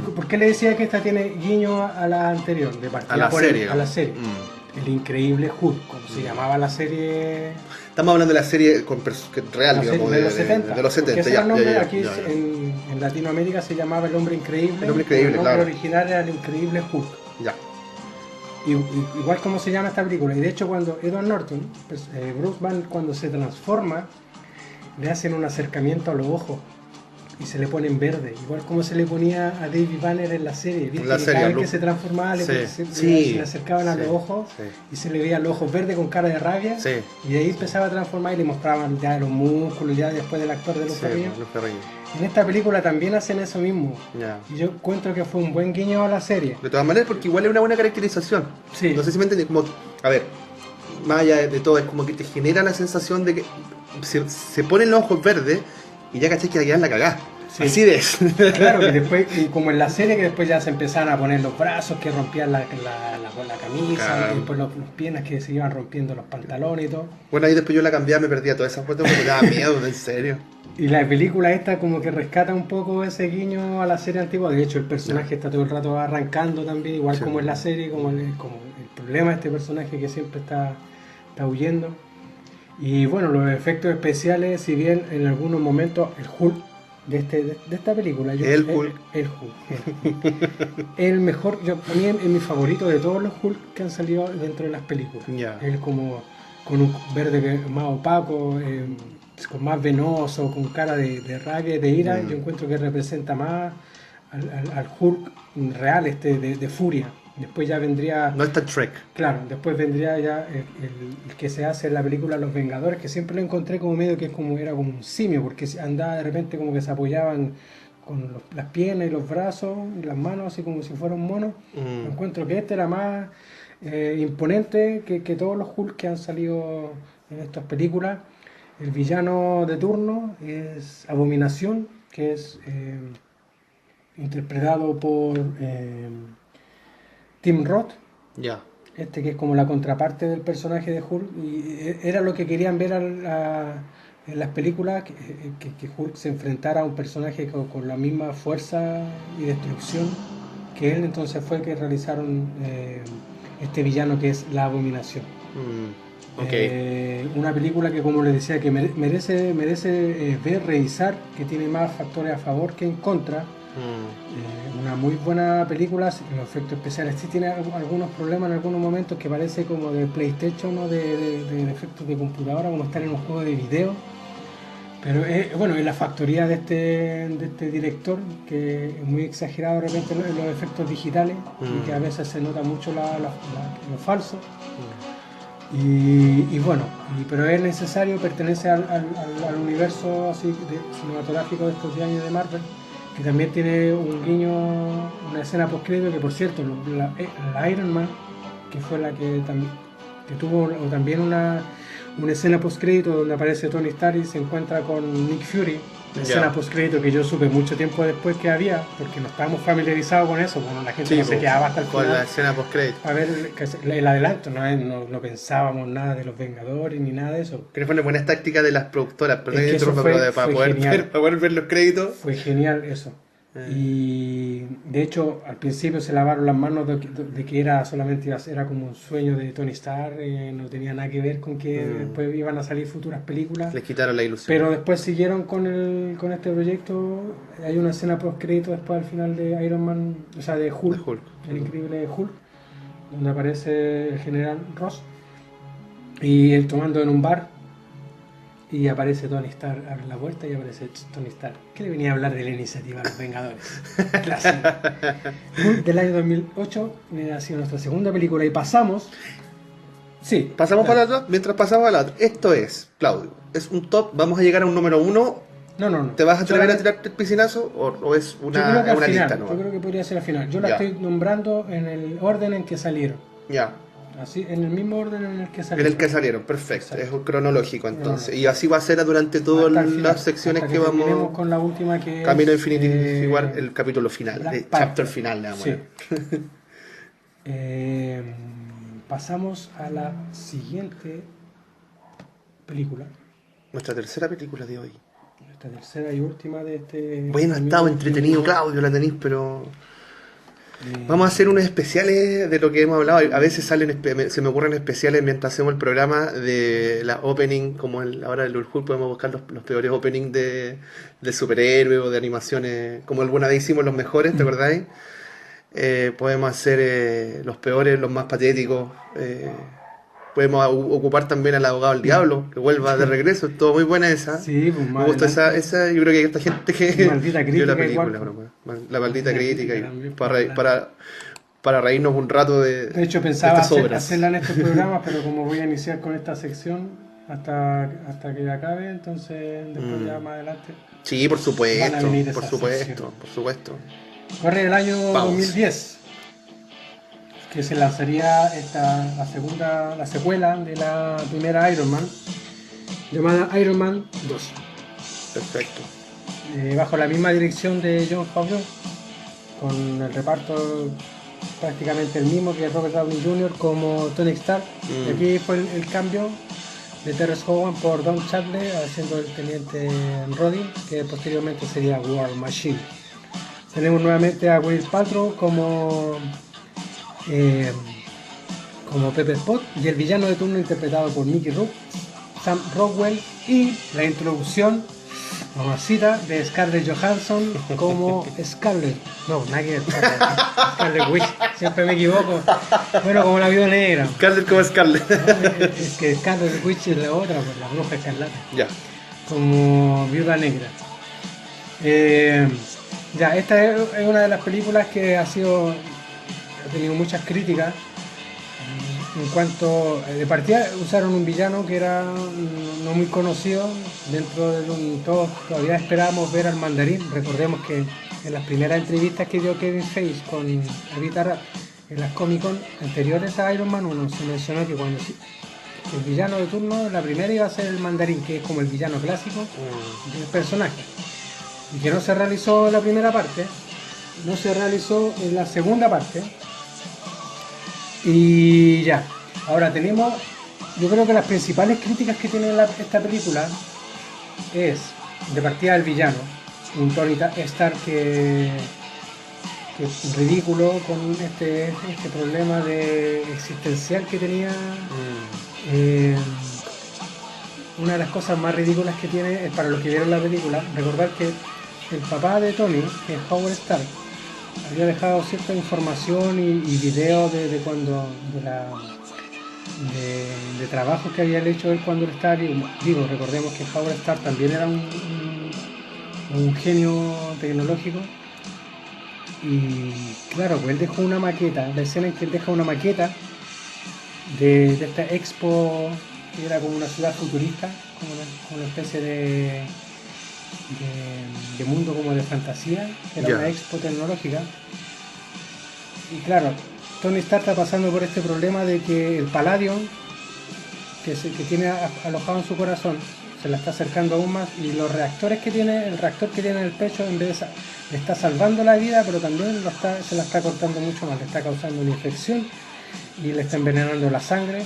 Ujú. ¿Por qué le decía que esta tiene guiño a la anterior? De partida A la por serie. a la serie. Mm. El increíble Hulk, como se llamaba la serie, Estamos hablando de la serie real, la digamos, serie de los 70. de los Porque 70, ese ya, era el nombre, ya, aquí ya, ya. En Latinoamérica se llamaba El Hombre Increíble. El Hombre Increíble, el nombre claro. original era El Increíble Hulk. Ya. igual como se llama esta película. Y de hecho cuando Edward Norton, Bruce Banner, cuando se transforma, le hacen un acercamiento a los ojos y se le ponen verde, igual como se le ponía a David Banner en la serie. ¿Viste? La Que serie, cada vez que Luke. se transformaba Sí. se Sí. le acercaban a Sí. los ojos Sí. y se le veían los ojos verdes con cara de rabia. Sí. Y de ahí empezaba a transformar y le mostraban ya los músculos, ya después del actor de los Sí, Ferrillos. Luz Ferrigno. En esta película también hacen eso mismo. Ya. Y yo encuentro que fue un buen guiño a la serie. De todas maneras, porque igual es una buena caracterización. Sí. No sé si me entiendes, como, a ver, más allá de todo, es como que te genera la sensación de que se ponen los ojos verdes y ya caché que quedan la cagá. Sí. Así de es. Claro, que después, y como en la serie, que después ya se empezaban a poner los brazos, que rompían la camisa, Claro. y después los piernas que se iban rompiendo los pantalones y todo. Bueno, ahí después yo la cambiaba, me perdía todas esas fotos porque me daba miedo, en serio. Y la película esta como que rescata un poco ese guiño a la serie antigua. De hecho, el personaje está todo el rato arrancando también, igual Sí. como en la serie, como el problema de este personaje que siempre está huyendo. Y bueno, los efectos especiales, si bien en algunos momentos el Hulk de esta película, El Hulk. el mejor, para mí es mi favorito de todos los Hulk que han salido dentro de las películas. Ya. Él como con un verde más opaco, con más venoso, con cara de rabia y de ira. Yo encuentro que representa más al Hulk real, de furia. Después ya vendría, No está Trek. claro, después vendría ya el que se hace en la película Los Vengadores, que siempre lo encontré como medio que era como un simio, porque andaba de repente como que se apoyaban con las piernas y los brazos y las manos, así como si fuera un mono. Mm. Encuentro que este era más imponente que todos los Hulk que han salido en estas películas. El villano de turno es Abominación, que es interpretado por Tim Roth, Ya. que es como la contraparte del personaje de Hulk, y era lo que querían ver en las películas, que Hulk se enfrentara a un personaje con la misma fuerza y destrucción que él. Entonces fue que realizaron este villano que es la Abominación. Ok. Una película que, como les decía, que merece ver, revisar, que tiene más factores a favor que en contra. Una muy buena película. Los efectos especiales sí tiene algunos problemas en algunos momentos, que parece como de PlayStation o de efectos de computadora, como estar en un juego de video. Pero bueno, es la factoría de este director, que es muy exagerado de repente en los efectos digitales, y que a veces se nota mucho lo falso. Y bueno, pero es necesario, pertenece al universo así cinematográfico de estos 10 años de Marvel, que también tiene un guiño, una escena postcrédito, que por cierto, la Iron Man, que fue la que tuvo también una escena postcrédito donde aparece Tony Stark y se encuentra con Nick Fury. La Ya. escena postcrédito que yo supe mucho tiempo después que había, porque no estábamos familiarizados con eso, bueno, la gente no se quedaba hasta el con final la escena post-credit. a ver el adelanto. No pensábamos nada de los Vengadores ni nada de eso. Creo que fue una buena táctica de las productoras, perdón Es que que eso interrumpa, fue- pero para fue poder genial. para poder ver los créditos. Fue genial eso. Y de hecho al principio se lavaron las manos de que era solamente era como un sueño de Tony Stark, no tenía nada que ver con que después iban a salir futuras películas. Les quitaron la ilusión. Pero después siguieron con este proyecto. Hay una escena post crédito después al final de Iron Man, o sea, de Hulk, De Hulk. el increíble Hulk, donde aparece el general Ross y él tomando en un bar, y aparece Tony Stark, abre la puerta y aparece Tony Stark, que le venía a hablar de la iniciativa de los Vengadores. Clásico. Hulk del año 2008 ha sido nuestra segunda película, y pasamos. Sí, Pasamos dale. para la otra, mientras pasamos a la otra. Esto es, Claudio, es un top, vamos a llegar a un número 1. No. ¿Te vas a Yo atrever la- a tirarte el piscinazo o es Yo creo que una al final, lista? yo ¿No? creo que podría ser al final. Yo la Ya. estoy nombrando en el orden en que salieron. Ya, Así, en el mismo orden en el que en salieron. el que salieron, perfecto, Exacto. es un cronológico entonces. Cronológico. Y así va a ser durante todas Hasta el final, las secciones hasta que terminemos vamos. con la última, que Camino a es, Infinity, igual el capítulo final, Black el Panther. chapter final, le vamos a Sí. poner. Pasamos a la siguiente película, Nuestra tercera película de hoy. nuestra tercera y última de este. Bueno, ha estado entretenido, Claudio, la tenéis, pero vamos a hacer unos especiales de lo que hemos hablado. A veces se me ocurren especiales mientras hacemos el programa de la opening, como ahora en el Hulk podemos buscar los peores openings de superhéroes o de animaciones, como alguna vez hicimos los mejores, ¿te acordáis? podemos hacer los peores, los más patéticos. Podemos ocupar también al abogado del diablo, que vuelva de regreso. Es todo muy buena esa. Sí, pues Me más gusta adelante. esa. Yo creo que esta gente que Maldita vio la crítica película, igual, bueno, la maldita crítica, y también, para reírnos un rato De hecho, de pensaba estas obras. hacerla en estos programas, pero como voy a iniciar con esta sección hasta que acabe, entonces después ya más adelante. Sí, por Van a supuesto, venir por esas supuesto, secciones. por supuesto. Corre el año Vamos. 2010, que se lanzaría la secuela de la primera Iron Man, llamada Iron Man 2, Perfecto. bajo la misma dirección de Jon Favreau, con el reparto prácticamente el mismo que Robert Downey Jr. como Tony Stark. Y aquí fue el cambio de Terrence Howard por Don Cheadle haciendo el teniente Roddy, que posteriormente sería War Machine. Tenemos nuevamente a Will Paltrow como Pepper Pot, y el villano de turno interpretado por Mickey Rourke, Sam Rockwell, y la introducción, mamacita, de Scarlett Johansson como Scarlett. No, nada que ver. Scarlett Witch, siempre me equivoco. Bueno, como la viuda negra. Scarlett como Scarlett. No, es que Scarlett Witch es la otra, pues la bruja escarlata. Ya. Como viuda negra. Ya, esta es una de las películas que ha tenido muchas críticas. En cuanto de partida usaron un villano que era no muy conocido dentro de todos todavía esperábamos ver al Mandarín. Recordemos que en las primeras entrevistas que dio Kevin Feige con David Arrat en las Comic Con anteriores a Iron Man 1 se mencionó que cuando el villano de turno, la primera iba a ser el Mandarín, que es como el villano clásico del personaje, y que no se realizó en la primera parte, no se realizó en la segunda parte. Y ya, ahora tenemos, yo creo que las principales críticas que tiene esta película es de partida del villano, un Tony Stark que es ridículo con este problema existencial que tenía. Una de las cosas más ridículas que tiene es, para los que vieron la película, recordar que el papá de Tony, que es Howard Stark, había dejado cierta información y videos de trabajos que había hecho él cuando él estaba vivo. Recordemos que Howard Stark también era un genio tecnológico, y claro, pues él dejó una maqueta, la escena en que él deja una maqueta de esta expo, que era como una ciudad futurista, como una especie de mundo como de fantasía, que era una expo tecnológica. Y claro, Tony Stark está pasando por este problema de que el Palladium que tiene alojado en su corazón se la está acercando aún más, y los reactores que tiene, el reactor que tiene en el pecho, en vez de le está salvando la vida, pero también se la está cortando mucho más, le está causando una infección y le está envenenando la sangre.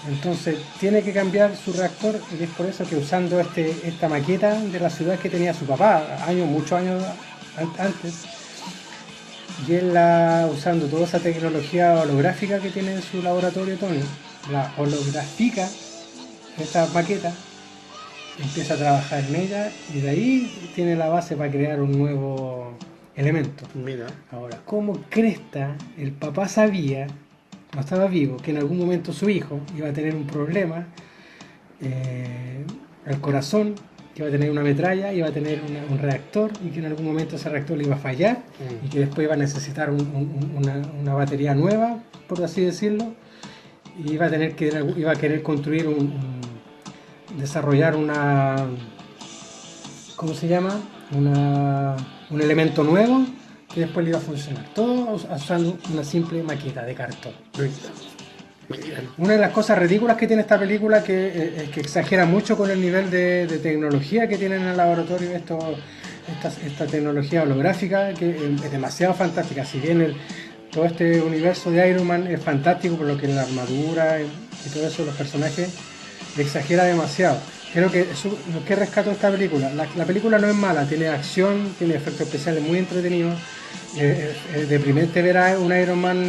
Entonces tiene que cambiar su reactor, y es por eso que usando esta maqueta de la ciudad que tenía su papá muchos años antes, y él usando toda esa tecnología holográfica que tiene en su laboratorio Tony, la holografica esta maqueta, empieza a trabajar en ella, y de ahí tiene la base para crear un nuevo elemento. Mira. Ahora, ¿cómo cresta el papá sabía, no estaba vivo, que en algún momento su hijo iba a tener un problema al corazón, que iba a tener una metralla, iba a tener un reactor, y que en algún momento ese reactor le iba a fallar, y que después iba a necesitar una batería nueva, por así decirlo, y iba a querer construir desarrollar ¿cómo se llama? Un elemento nuevo que después le iba a funcionar. Todo usando una simple maqueta de cartón. Una de las cosas ridículas que tiene esta película es que exagera mucho con el nivel de tecnología que tienen en el laboratorio. Esta tecnología holográfica que es demasiado fantástica. Si bien todo este universo de Iron Man es fantástico, por lo que la armadura y todo eso, los personajes, exagera demasiado. Creo que lo que rescato de esta película, la película no es mala, tiene acción, tiene efectos especiales muy entretenidos. Es deprimente ver a un Iron Man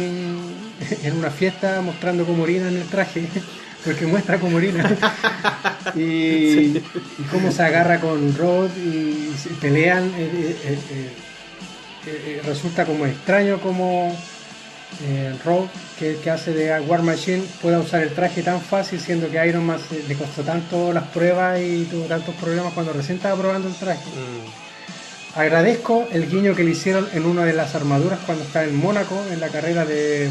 en una fiesta mostrando cómo orina en el traje, porque muestra cómo orina. Y cómo se agarra con Rod y pelean. resulta como extraño como Rogue, que hace de War Machine, pueda usar el traje tan fácil, siendo que a Iron Man le costó tanto las pruebas y tuvo tantos problemas cuando recién estaba probando el traje. Agradezco el guiño que le hicieron en una de las armaduras cuando está en Mónaco, en la carrera de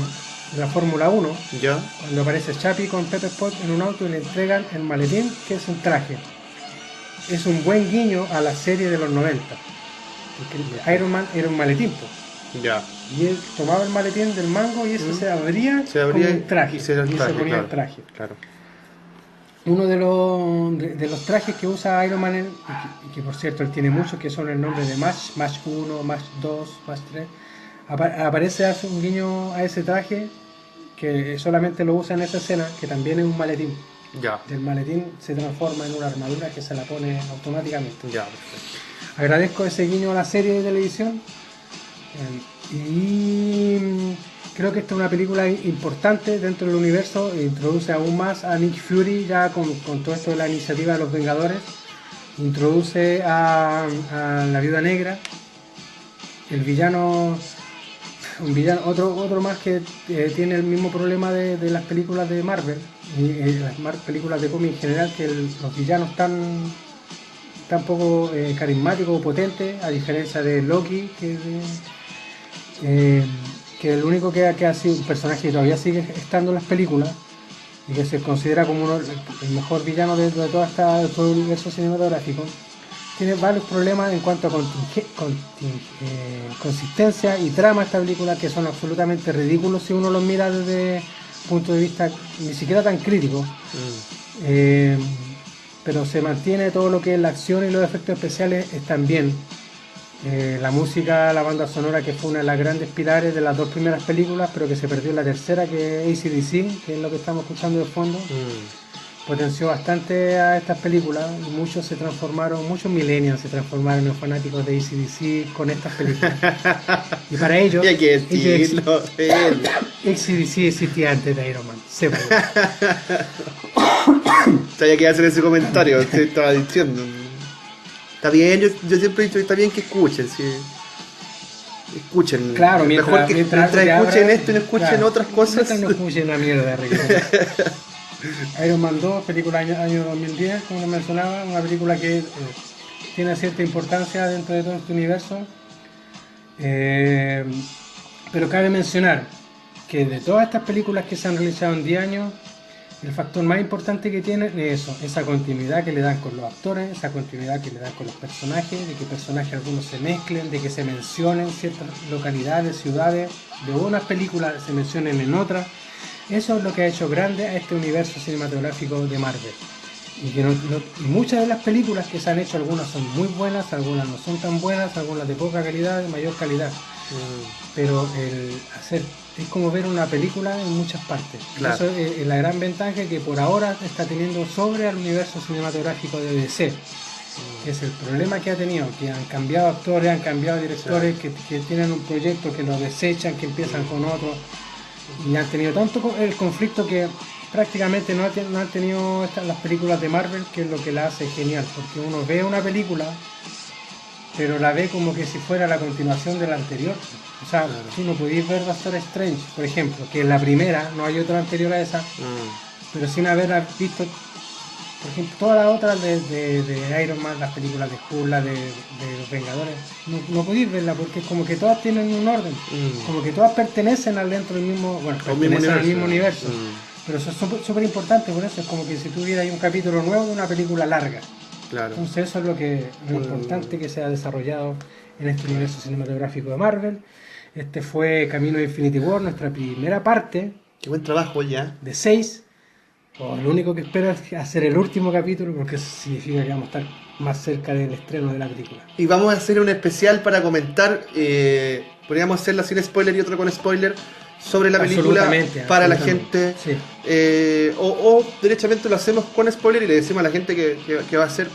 la Fórmula 1, ¿Ya? cuando aparece Chappie con Pepper Potts en un auto y le entregan el maletín, que es un traje. Es un buen guiño a la serie de los 90. Porque Iron Man era un maletín, pues. Ya. Y él tomaba el maletín del mango y eso se abría como un traje. y se ponía el traje. Claro. Uno de los trajes que usa Iron Man, y que por cierto él tiene muchos, que son el nombre de Match 1, Match 2, Match 3, aparece, hace un guiño a ese traje que solamente lo usa en esa escena, que también es un maletín. Ya. El maletín se transforma en una armadura que se la pone automáticamente. Ya, perfecto. Agradezco ese guiño a la serie de televisión y creo que esta es una película importante dentro del universo. Introduce aún más a Nick Fury ya con todo esto de la iniciativa de los Vengadores. Introduce a la Viuda Negra, el villano, un villano, otro más que tiene el mismo problema de las películas de Marvel y las películas de cómic en general, que los villanos tan poco carismáticos o potentes, a diferencia de Loki, que el único que ha sido un personaje que todavía sigue estando en las películas y que se considera como el mejor villano de todo el universo cinematográfico. Tiene varios problemas en cuanto a consistencia y trama esta película, que son absolutamente ridículos si uno los mira desde un punto de vista ni siquiera tan crítico. Pero se mantiene todo lo que es la acción y los efectos especiales están bien. La música, la banda sonora, que fue una de las grandes pilares de las dos primeras películas, pero que se perdió en la tercera, que es AC/DC, que es lo que estamos escuchando de fondo, potenció bastante a estas películas. Muchos millennials se transformaron en fanáticos de AC/DC con estas películas. Y para ellos, Y hay que decirlo. AC/DC existía antes de Iron Man. Sabía que iba a hacer ese comentario, te estaba diciendo. Está bien, yo siempre he dicho que está bien que escuchen, sí. Escuchen. Claro, Mejor mientras escuchen esto y no escuchen otras cosas. Mientras no escuchen la mierda de reggaetón. Iron Man 2, película año 2010, como les mencionaba, una película que tiene cierta importancia dentro de todo este universo. Pero cabe mencionar que de todas estas películas que se han realizado en 10 años, el factor más importante que tiene es eso, esa continuidad que le dan con los actores, esa continuidad que le dan con los personajes, de que personajes algunos se mezclen, de que se mencionen ciertas localidades, ciudades, de unas películas se mencionen en otras. Eso es lo que ha hecho grande a este universo cinematográfico de Marvel. Y muchas de las películas que se han hecho, algunas son muy buenas, algunas no son tan buenas, algunas de poca calidad, de mayor calidad. Pero es como ver una película en muchas partes. Claro. Eso es la gran ventaja que por ahora está teniendo sobre al universo cinematográfico de DC. Es el problema que ha tenido, que han cambiado actores, han cambiado directores, que tienen un proyecto que lo desechan, que empiezan con otro, y han tenido tanto el conflicto que prácticamente no han tenido las películas de Marvel, que es lo que la hace genial, porque uno ve una película pero la ve como que si fuera la continuación de la anterior. O sea, tú no podéis ver Doctor Strange, por ejemplo, que es la primera, no hay otra anterior a esa, pero sin haber visto, por ejemplo, todas las otras de Iron Man, las películas de Hulk, las de los Vengadores, no podéis verlas porque es como que todas tienen un orden, como que todas pertenecen dentro del mismo, pertenecen al mismo universo. Pero eso es súper importante, por eso es como que si tuviera un capítulo nuevo de una película larga. Claro. Entonces eso es lo importante que se ha desarrollado en este universo cinematográfico de Marvel. Este fue Camino de Infinity War, nuestra primera parte. Qué buen trabajo ya. De 6. Lo único que espero es hacer el último capítulo, porque eso significa que vamos a estar más cerca del estreno de la película. Y vamos a hacer un especial para comentar, podríamos hacerla sin spoiler y otro con spoiler, sobre la película para la gente. Sí. O derechamente lo hacemos con spoiler y le decimos a la gente que va a ser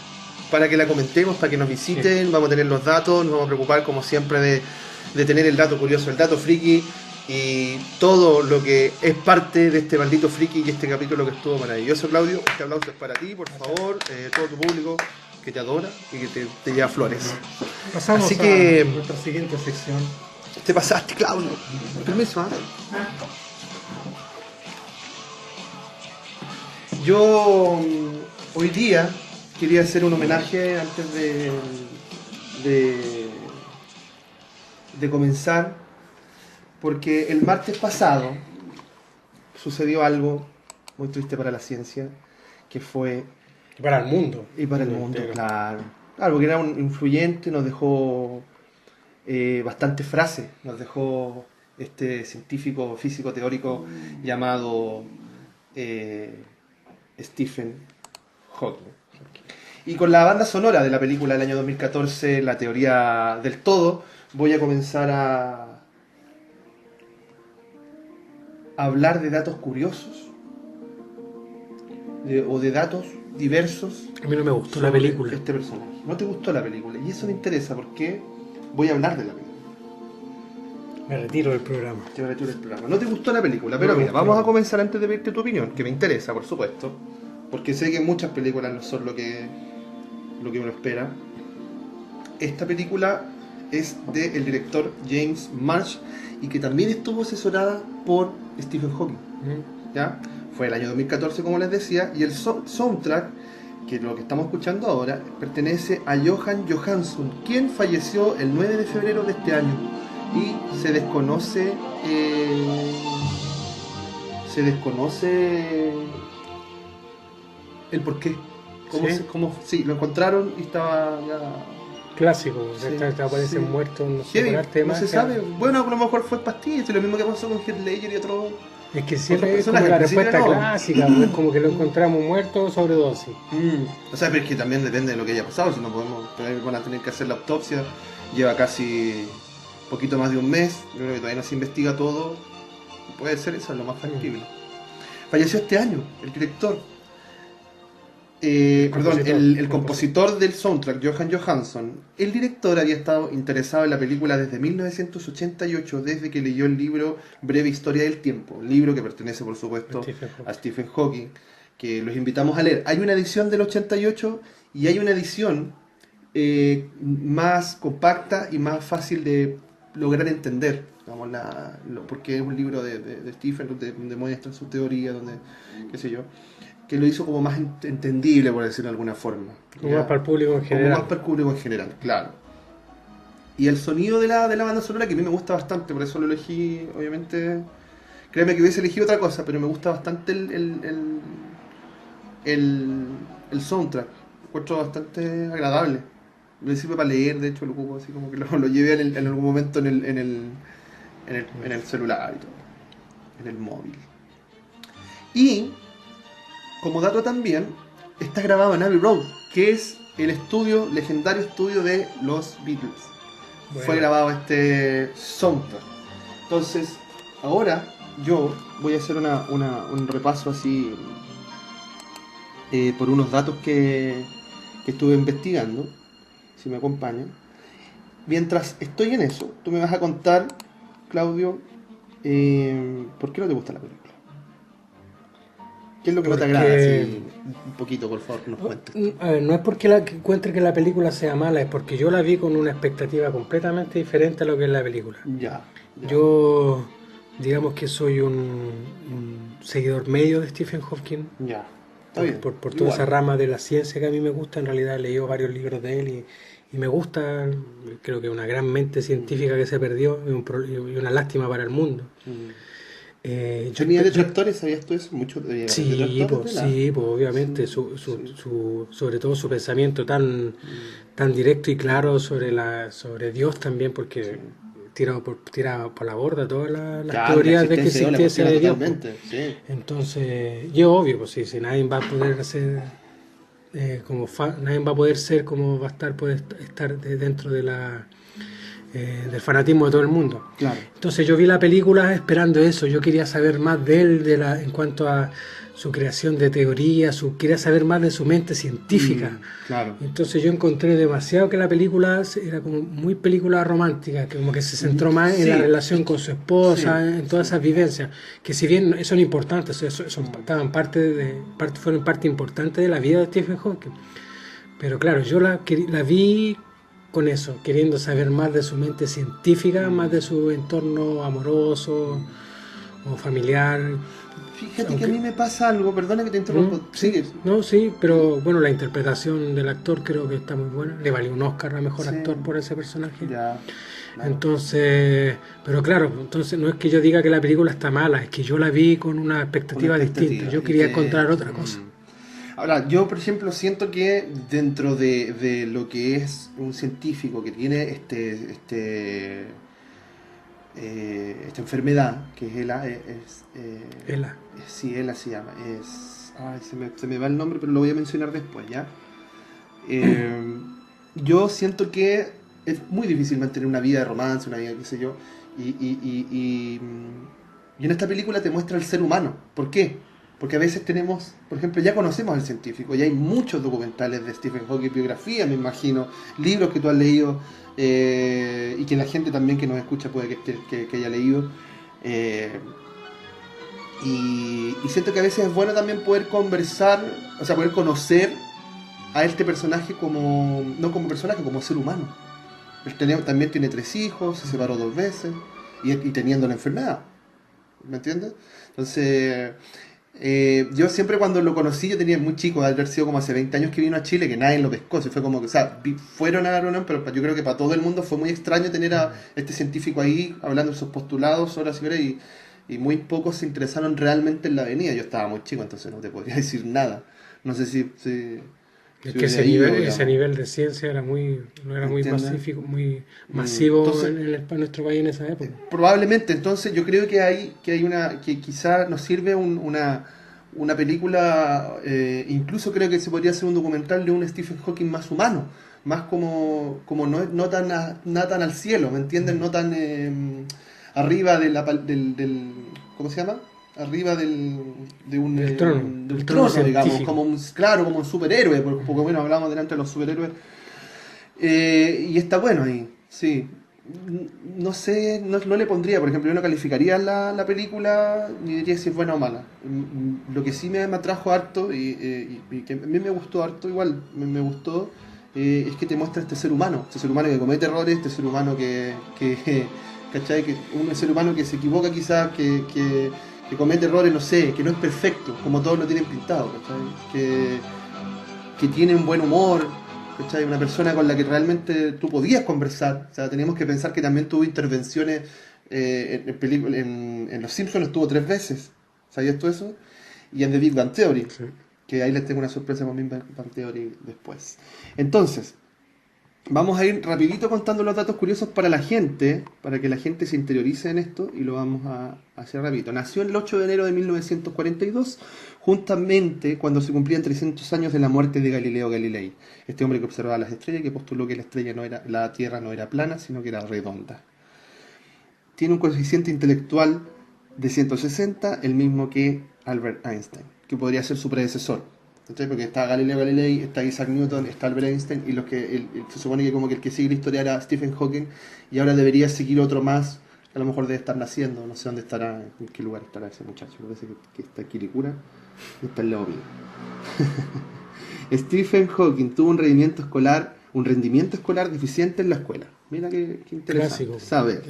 para que la comentemos, para que nos visiten. Sí. Vamos a tener los datos, nos vamos a preocupar como siempre de tener el dato curioso, el dato friki y todo lo que es parte de este maldito friki y este capítulo que estuvo maravilloso. Claudio, este aplauso es para ti, por favor, todo tu público que te adora y que te lleva flores. Pasamos Así que- a nuestra siguiente sección. Te pasaste, Claudio. Permiso, ¿ah? Yo hoy día quería hacer un homenaje antes de comenzar, porque el martes pasado sucedió algo muy triste para la ciencia, que fue, Para el mundo. y para el mundo, entero. claro, porque era un influyente, nos dejó bastantes frases, nos dejó este científico físico teórico llamado Stephen Hawking. Y con la banda sonora de la película del año 2014, La teoría del todo, voy a comenzar a hablar de datos curiosos o de datos diversos. A mí no me gustó la sobre película. Este personaje. No te gustó la película. Y eso me interesa porque voy a hablar de la película. Me retiro del programa. Te retiro el programa. No te gustó la película, pero No me mira, gustó. vamos a comenzar antes de pedirte tu opinión, que me interesa, por supuesto. Porque sé que muchas películas no son lo que uno espera. Esta película es del director James Marsh y que también estuvo asesorada por Stephen Hawking. ¿Ya? Fue el año 2014, como les decía, y el soundtrack, que lo que estamos escuchando ahora, pertenece a Johan Johansson, quien falleció el 9 de febrero de este año. Y se desconoce el por qué. ¿Sí? Lo encontraron y estaba ya Clásico, Sí, te aparecen sí. muertos, no sé, heavy, por arte de no se magia. sabe. Bueno, a lo mejor fue pastillas, y lo mismo que pasó con Heath Ledger y otro. Es que Otros siempre es como personajes, la al principio respuesta no. clásica, pues, como que lo encontramos muerto o sobredosis. O sea, pero es que también depende de lo que haya pasado, si no podemos, van a tener que hacer la autopsia, lleva casi poquito más de un mes, yo creo que todavía no se investiga todo, puede ser eso, es lo más factible. Falleció este año, el director, el compositor del soundtrack, Johan Johansson. El director había estado interesado en la película desde 1988, desde que leyó el libro Breve Historia del Tiempo, libro que pertenece por supuesto Stephen Hawking. a Stephen Hawking, que los invitamos a leer. Hay una edición del 88 y hay una edición más compacta y más fácil de lograr entender, digamos, porque es un libro de Stephen donde muestra su teoría, donde, qué sé yo, que lo hizo como más entendible, por decirlo de alguna forma. Como ¿ya? más para el público en Como general. más para el público en general, claro. Y el sonido de la banda sonora, que a mí me gusta bastante, por eso lo elegí, obviamente. Créeme que hubiese elegido otra cosa, pero me gusta bastante el soundtrack. Lo encuentro bastante agradable. Me sirve para leer, de hecho lo ocupo así como que lo llevé en algún momento en el celular y todo, en el móvil. Y como dato también, está grabado en Abbey Road, que es el legendario estudio de los Beatles. Bueno. Fue grabado este soundtrack. Entonces, ahora yo voy a hacer un repaso así por unos datos que estuve investigando, si me acompañan. Mientras estoy en eso, tú me vas a contar, Claudio, ¿por qué no te gusta la película? ¿Qué es lo que no te Porque- agrada? Sí, un poquito, por favor, que nos cuentes. A ver, no es porque que encuentre que la película sea mala, es porque yo la vi con una expectativa completamente diferente a lo que es la película. Ya. Yo, digamos que soy un seguidor medio de Stephen Hawking, Ya. Está bien. por toda Igual. esa rama de la ciencia que a mí me gusta. En realidad he leído varios libros de él y me gusta. Creo que es una gran mente científica que se perdió y una lástima para el mundo. Yo ¿Tenía yo- detractores? ¿Sabías tú eso? Muchos Sí, pues, obviamente, sobre todo su pensamiento tan directo y claro sobre Dios también, porque tira por la borda todas las teorías de que existencia de Dios. Pues. Sí. Entonces, yo obvio, pues si nadie va a poder hacer nadie va a poder ser como va a poder estar dentro de del fanatismo de todo el mundo. Claro. Entonces yo vi la película esperando eso, yo quería saber más de él en cuanto a su creación de teorías, quería saber más de su mente científica. Claro. Entonces yo encontré demasiado que la película era como muy película romántica, que como que se centró más en la relación con su esposa, en todas esas vivencias, que si bien son importantes, fueron parte importante de la vida de Stephen Hawking, Pero claro, yo la vi con eso, queriendo saber más de su mente científica, más de su entorno amoroso o familiar. Fíjate que a mí me pasa algo, perdona que te interrumpo. Sí, Sigue. no, sí, pero bueno, la interpretación del actor creo que está muy buena. Le valió un Oscar a mejor Sí. actor por ese personaje. Ya. Claro. Entonces, pero claro, entonces no es que yo diga que la película está mala, es que yo la vi con una expectativa Una distinta. expectativa, Yo y quería que- encontrar otra cosa. Ahora, yo por ejemplo siento que dentro de lo que es un científico que tiene esta enfermedad, que es ELA, Ela. sí, ELA se llama, ay, se me va el nombre, pero lo voy a mencionar después, ¿ya? Eh, yo siento que es muy difícil mantener una vida de romance, una vida, qué sé yo, y en esta película te muestra el ser humano. ¿Por qué? Porque a veces tenemos, por ejemplo, ya conocemos al científico, ya hay muchos documentales de Stephen Hawking, biografía, me imagino, libros que tú has leído, y que la gente también que nos escucha puede que haya leído. eh, y siento que a veces es bueno también poder conversar, o sea, poder conocer a este personaje como, no como personaje, como ser humano. También tiene 3 hijos, se separó 2 veces y teniendo la enfermedad. ¿Me entiendes? Entonces, yo siempre cuando lo conocí, yo tenía muy chico, de haber sido como hace 20 años que vino a Chile, que nadie lo pescó. Fue como que, o sea, fueron a la reunión, pero yo creo que para todo el mundo fue muy extraño tener a este científico ahí hablando de sus postulados horas y horas, y muy pocos se interesaron realmente en la avenida. Yo estaba muy chico, entonces no te podría decir nada. No sé Es si que hubiera ido, ese digamos. nivel de ciencia no era muy ¿Entiendes? pacífico, muy masivo Entonces, en nuestro país en esa época. probablemente, entonces yo creo que quizá nos sirve una película, incluso creo que se podría hacer un documental de un Stephen Hawking más humano, más como no tan al cielo, ¿me entienden? No tan arriba de ¿cómo se llama? Arriba de un, Del trono, de del un trono trono, digamos, científico. claro, como un superhéroe, porque bueno, hablamos delante de los superhéroes. Y está bueno ahí, sí. No sé, no le pondría, por ejemplo, yo no calificaría la película ni diría si es buena o mala. Lo que sí me atrajo harto y que a mí me gustó harto, igual me gustó, es que te muestra este ser humano que comete errores, este ser humano ¿cachai? Que un ser humano que se equivoca quizás, que comete errores, no sé, que no es perfecto, como todos lo tienen pintado, ¿cachai? Que tiene un buen humor, ¿cachai? Una persona con la que realmente tú podías conversar. O sea, tenemos que pensar que también tuvo intervenciones en Los Simpsons, estuvo 3 veces. ¿Sabías tú eso? Y en The Big Bang Theory, Sí. que ahí les tengo una sorpresa con Big Bang Theory después. Entonces, vamos a ir rapidito contando los datos curiosos para la gente, para que la gente se interiorice en esto, y lo vamos a hacer rapidito. Nació el 8 de enero de 1942, juntamente cuando se cumplían 300 años de la muerte de Galileo Galilei, este hombre que observaba las estrellas y que postuló que la Tierra no era plana, sino que era redonda. Tiene un coeficiente intelectual de 160, el mismo que Albert Einstein, que podría ser su predecesor. ¿Cachai? Porque está Galileo Galilei, está Isaac Newton, está Albert Einstein, y se supone que como que el que sigue la historia era Stephen Hawking, y ahora debería seguir otro más, que a lo mejor debe estar naciendo, no sé dónde estará, en qué lugar estará ese muchacho, parece que está en Quilicura, y está en lado mío. Stephen Hawking tuvo un rendimiento escolar deficiente en la escuela. Mira qué interesante. Clásico. ¿Sabe?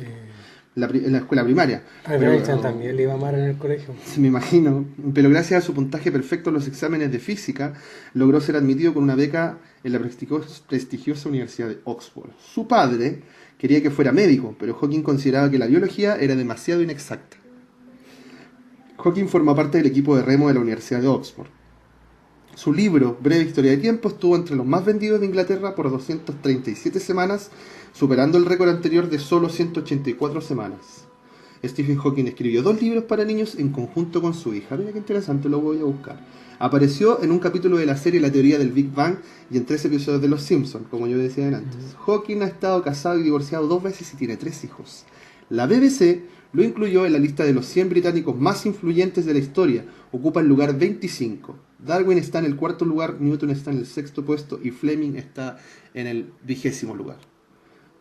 En la escuela primaria. Albert Einstein también le iba mal en el colegio. Sí, me imagino. Pero gracias a su puntaje perfecto en los exámenes de física, logró ser admitido con una beca en la prestigiosa Universidad de Oxford. Su padre quería que fuera médico, pero Hawking consideraba que la biología era demasiado inexacta. Hawking forma parte del equipo de remo de la Universidad de Oxford. Su libro, Breve Historia de Tiempo, estuvo entre los más vendidos de Inglaterra por 237 semanas, superando el récord anterior de solo 184 semanas. Stephen Hawking escribió 2 libros para niños en conjunto con su hija. Mira qué interesante, lo voy a buscar. Apareció en un capítulo de la serie La teoría del Big Bang y en 3 episodios de Los Simpsons, como yo decía antes. Hawking ha estado casado y divorciado 2 veces y tiene 3 hijos. La BBC lo incluyó en la lista de los 100 británicos más influyentes de la historia. Ocupa el lugar 25. Darwin está en el 4º lugar, Newton está en el 6º puesto y Fleming está en el 20º lugar.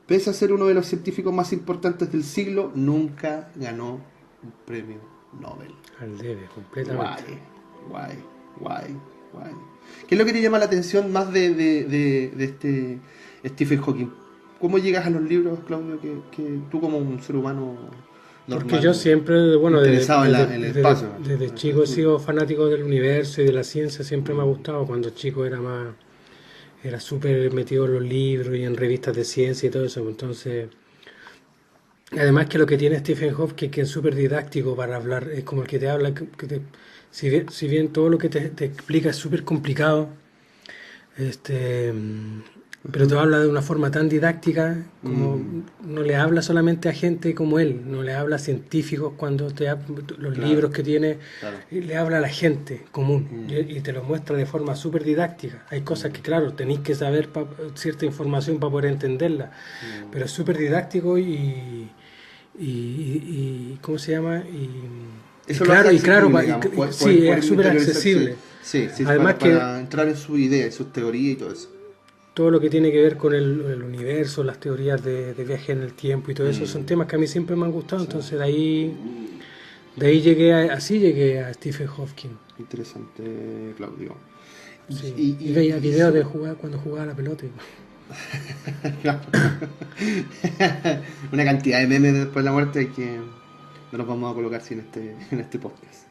Pese a ser uno de los científicos más importantes del siglo, nunca ganó un premio Nobel. Al debe, completamente. Guay. Guay. ¿Qué es lo que te llama la atención más de este Stephen Hawking? ¿Cómo llegas a los libros, Claudio, que tú como un ser humano normal? Porque yo siempre, bueno, interesado en el espacio. desde chico he sido fanático del universo y de la ciencia, siempre me ha gustado. Cuando chico era súper metido en los libros y en revistas de ciencia y todo eso. Entonces, además que lo que tiene Stephen Hawking, que es súper didáctico para hablar, es como el que te habla, si bien todo lo que te explica es súper complicado, pero te habla de una forma tan didáctica, como no le habla solamente a gente como él, no le habla a científicos cuando los libros que tiene, y le habla a la gente común y te lo muestra de forma súper didáctica. Hay cosas que, claro, tenéis que saber cierta información para poder entenderla, pero es súper didáctico y ¿cómo se llama? Eso claro, lo hace y claro, accesible, sí, es súper accesible. Sí, Además para entrar en su idea, en sus teorías y todo eso. Todo lo que tiene que ver con el universo, las teorías de viaje en el tiempo y todo eso, son temas que a mí siempre me han gustado. Entonces de ahí llegué a Stephen Hawking. Interesante, Claudio. Sí. Y veía videos de cuando jugaba la pelota. Una cantidad de memes después de la muerte que no los vamos a colocar sin en este podcast.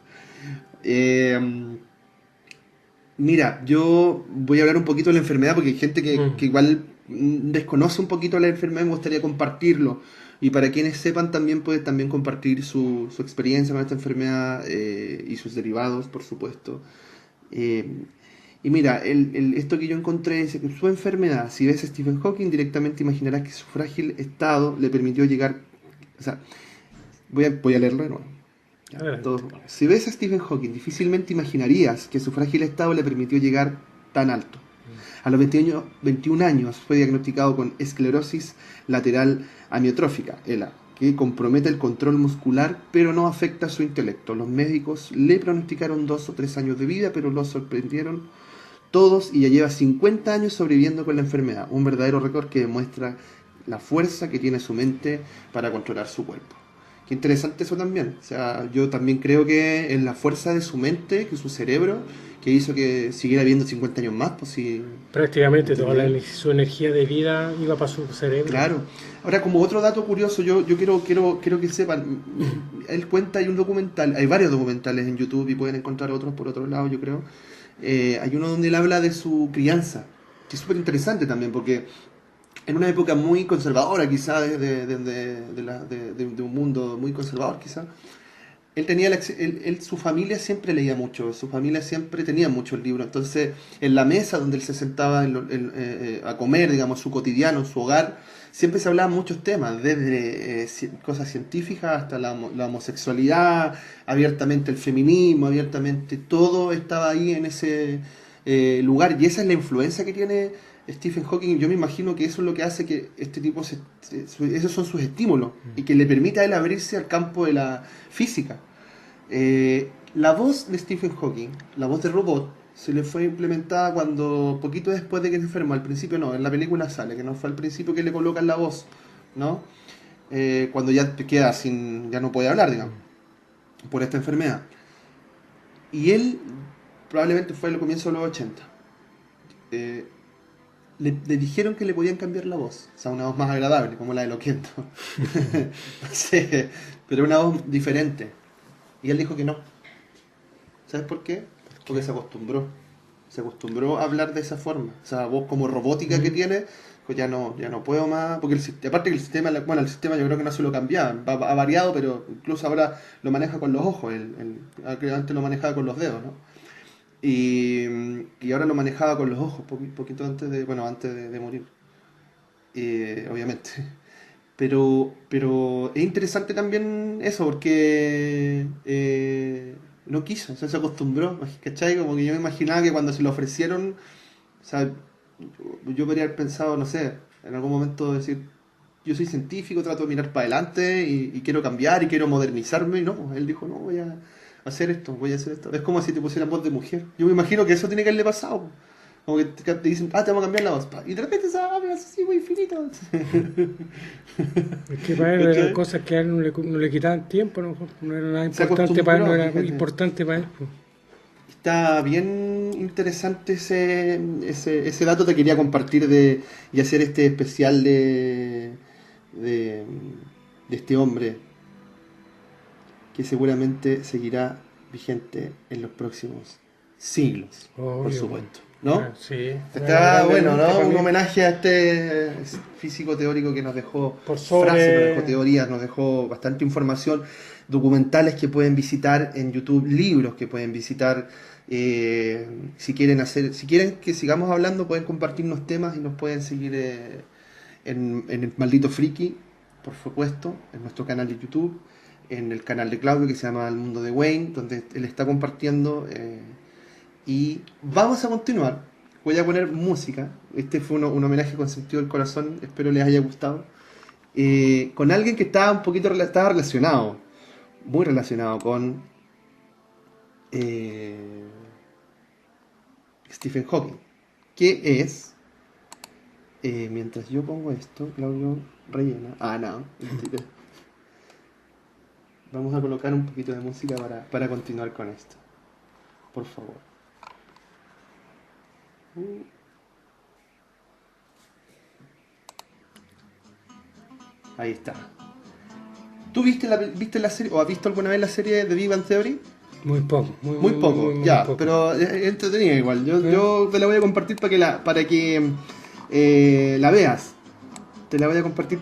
Mira, yo voy a hablar un poquito de la enfermedad porque hay gente que igual desconoce un poquito la enfermedad, me gustaría compartirlo. Y para quienes sepan también puede también compartir su experiencia con esta enfermedad y sus derivados, por supuesto. Y mira, esto que yo encontré dice que su enfermedad, si ves a Stephen Hawking, directamente imaginarás que su frágil estado le permitió llegar... O sea, voy a leerlo de nuevo. Si ves a Stephen Hawking, difícilmente imaginarías que su frágil estado le permitió llegar tan alto. A los 21 años fue diagnosticado con esclerosis lateral amiotrófica, ELA, que compromete el control muscular pero no afecta su intelecto. Los médicos le pronosticaron 2 o 3 años de vida, pero lo sorprendieron todos y ya lleva 50 años sobreviviendo con la enfermedad. Un verdadero récord que demuestra la fuerza que tiene su mente para controlar su cuerpo. Qué interesante eso también. O sea, yo también creo que es la fuerza de su mente, que su cerebro, que hizo que siguiera viviendo 50 años más. Pues sí. Prácticamente toda su energía de vida iba para su cerebro. Claro. Ahora, como otro dato curioso, yo quiero que sepan, él cuenta, hay un documental, hay varios documentales en YouTube y pueden encontrar otros por otro lado, yo creo. Hay uno donde él habla de su crianza, que es súper interesante también, porque en una época muy conservadora quizá, de un mundo muy conservador quizá, él tenía su familia siempre leía mucho, su familia siempre tenía muchos libros, entonces en la mesa donde él se sentaba a comer, digamos, su cotidiano, su hogar, siempre se hablaban muchos temas, desde cosas científicas hasta la homosexualidad, abiertamente el feminismo, abiertamente todo estaba ahí en ese lugar, y esa es la influencia que tiene Stephen Hawking. Yo me imagino que eso es lo que hace que este tipo esos son sus estímulos y que le permite a él abrirse al campo de la física. La voz de Stephen Hawking, la voz de robot, se le fue implementada poquito después de que se enfermó. Al principio no, en la película sale que no fue al principio que le colocan la voz, ¿no? Cuando ya queda ya no puede hablar, digamos, por esta enfermedad. Y él probablemente fue al comienzo de los 80. Le dijeron que le podían cambiar la voz, o sea, una voz más agradable, como la de Loquendo. No sé, pero una voz diferente. Y él dijo que no. ¿Sabes por qué? Porque se acostumbró a hablar de esa forma. O sea, voz como robótica que tiene, pues ya no puedo más, porque aparte que el sistema yo creo que no se lo cambiaban, ha variado, pero incluso ahora lo maneja con los ojos, antes lo manejaba con los dedos, ¿no? Y ahora lo manejaba con los ojos, poquito antes de morir, obviamente. Pero es interesante también eso, porque no quiso, o sea, se acostumbró, ¿cachai? Como que yo me imaginaba que cuando se lo ofrecieron, o sea, yo podría haber pensado, no sé, en algún momento decir, yo soy científico, trato de mirar para adelante y quiero cambiar y quiero modernizarme, y no, pues él dijo, no, voy a hacer esto. Es como si te pusieran voz de mujer. Yo me imagino que eso tiene que haberle pasado. Como que te dicen, te vamos a cambiar la voz. Y de repente se habla así muy finito. Es que para él eran cosas que a él no le quitaban tiempo, no era nada importante para él, no era importante para él. Está bien interesante ese dato. Te quería compartir y hacer este especial de este hombre que seguramente seguirá vigente en los próximos siglos, por Obvio, supuesto, ¿no? Sí. Está bueno, ¿no? Para Un mí, homenaje a este físico teórico que nos dejó Por sobre- frases, nos dejó teorías, nos dejó bastante información, documentales que pueden visitar en YouTube, libros que pueden visitar. Si quieren que sigamos hablando, pueden compartirnos temas y nos pueden seguir en el Maldito Friki, por supuesto, en nuestro canal de YouTube, en el canal de Claudio que se llama El Mundo de Wayne, donde él está compartiendo. Y vamos a continuar. Voy a poner música. Este fue un homenaje con sentido del corazón. Espero les haya gustado. Con alguien que estaba estaba relacionado, muy relacionado con Stephen Hawking, que es, mientras yo pongo esto, Claudio rellena. No. Vamos a colocar un poquito de música para continuar con esto. Por favor. Ahí está. ¿Tú viste la serie o has visto alguna vez la serie de Big Bang Theory? Muy poco. Muy poco, muy ya, poco. pero es entretenida igual. Yo te la voy a compartir para que la veas. Te la voy a compartir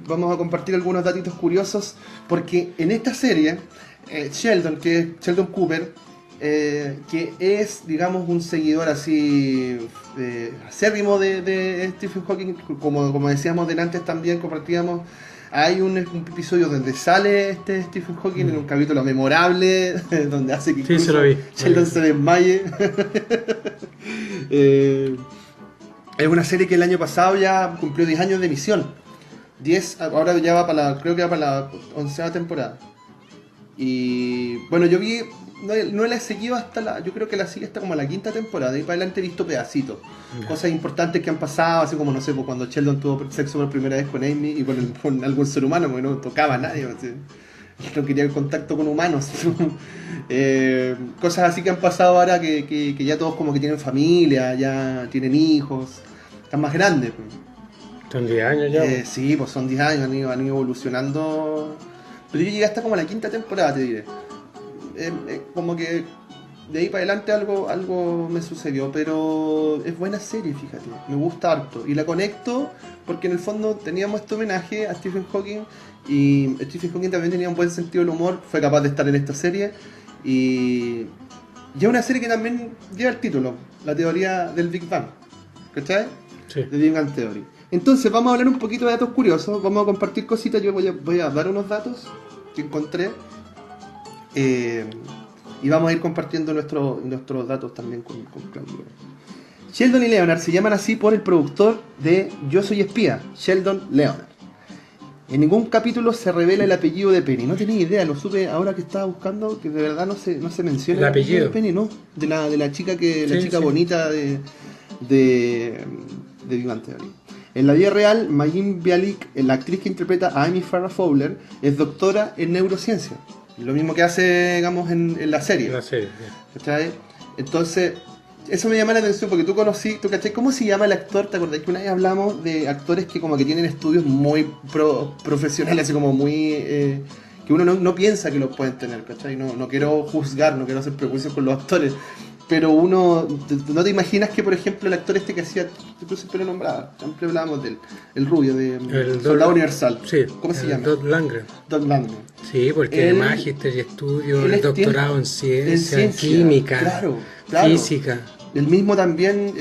vamos a compartir algunos datitos curiosos, porque en esta serie Sheldon Cooper, que es, digamos, un seguidor así acérrimo de Stephen Hawking, como decíamos delante también, compartíamos. Hay un episodio donde sale Stephen Hawking en un capítulo memorable donde hace que Sí, se lo vi. Sheldon se desmaye. Es una serie que el año pasado ya cumplió 10 años de emisión. 10, ahora ya va creo que va para la 11ª temporada. Y bueno, yo vi, no la he seguido yo creo que la sigue hasta como la 5ª temporada. Y para adelante he visto pedacitos. Cosas importantes que han pasado, así como, no sé, pues cuando Sheldon tuvo sexo por primera vez con Amy y con algún ser humano, porque no tocaba a nadie. No quería el contacto con humanos. Cosas así que han pasado ahora que ya todos como que tienen familia, ya tienen hijos, están más grandes. Son 10 años ya. Sí, pues son 10 años, han ido evolucionando. Pero yo llegué hasta como la 5ª temporada, te diré. Como que de ahí para adelante algo me sucedió, pero es buena serie, fíjate, me gusta harto. Y la conecto porque en el fondo teníamos este homenaje a Stephen Hawking, y Stephen Hawking también tenía un buen sentido del humor, fue capaz de estar en esta serie, y es una serie que también lleva el título, la teoría del Big Bang, ¿cachai? Sí. De Big Bang Theory. Entonces vamos a hablar un poquito de datos curiosos, vamos a compartir cositas, yo voy a dar unos datos que encontré. Y vamos a ir compartiendo nuestros datos también con Claudio. Sheldon y Leonard se llaman así por el productor de Yo Soy Espía, Sheldon Leonard. En ningún capítulo se revela el apellido de Penny. No tenía idea, lo supe ahora que estaba buscando, que de verdad no se menciona el apellido de Penny, ¿no? De la chica Sí. bonita de Big Bang Theory. En la vida real, Mayim Bialik, la actriz que interpreta a Amy Farrah Fowler, es doctora en neurociencia. Lo mismo que hace, digamos, en la serie. La serie. ¿Cachai? Entonces, eso me llama la atención porque tú ¿cachai? ¿Cómo se llama el actor? ¿Te acordás que una vez hablamos de actores que como que tienen estudios muy profesionales, así como muy... que uno no piensa que los pueden tener, ¿cachai? No quiero juzgar, no quiero hacer prejuicios con los actores, pero no te imaginas que, por ejemplo, el actor que hacía, yo siempre lo nombraba, siempre hablábamos de él, el rubio de El Soldado Doc- Universal. Sí. ¿Cómo se el llama? Doc Landgren. Don Landman. Sí, porque Él- magíster y estudio, él el doctorado en ciencia, en química, claro. física. El mismo también,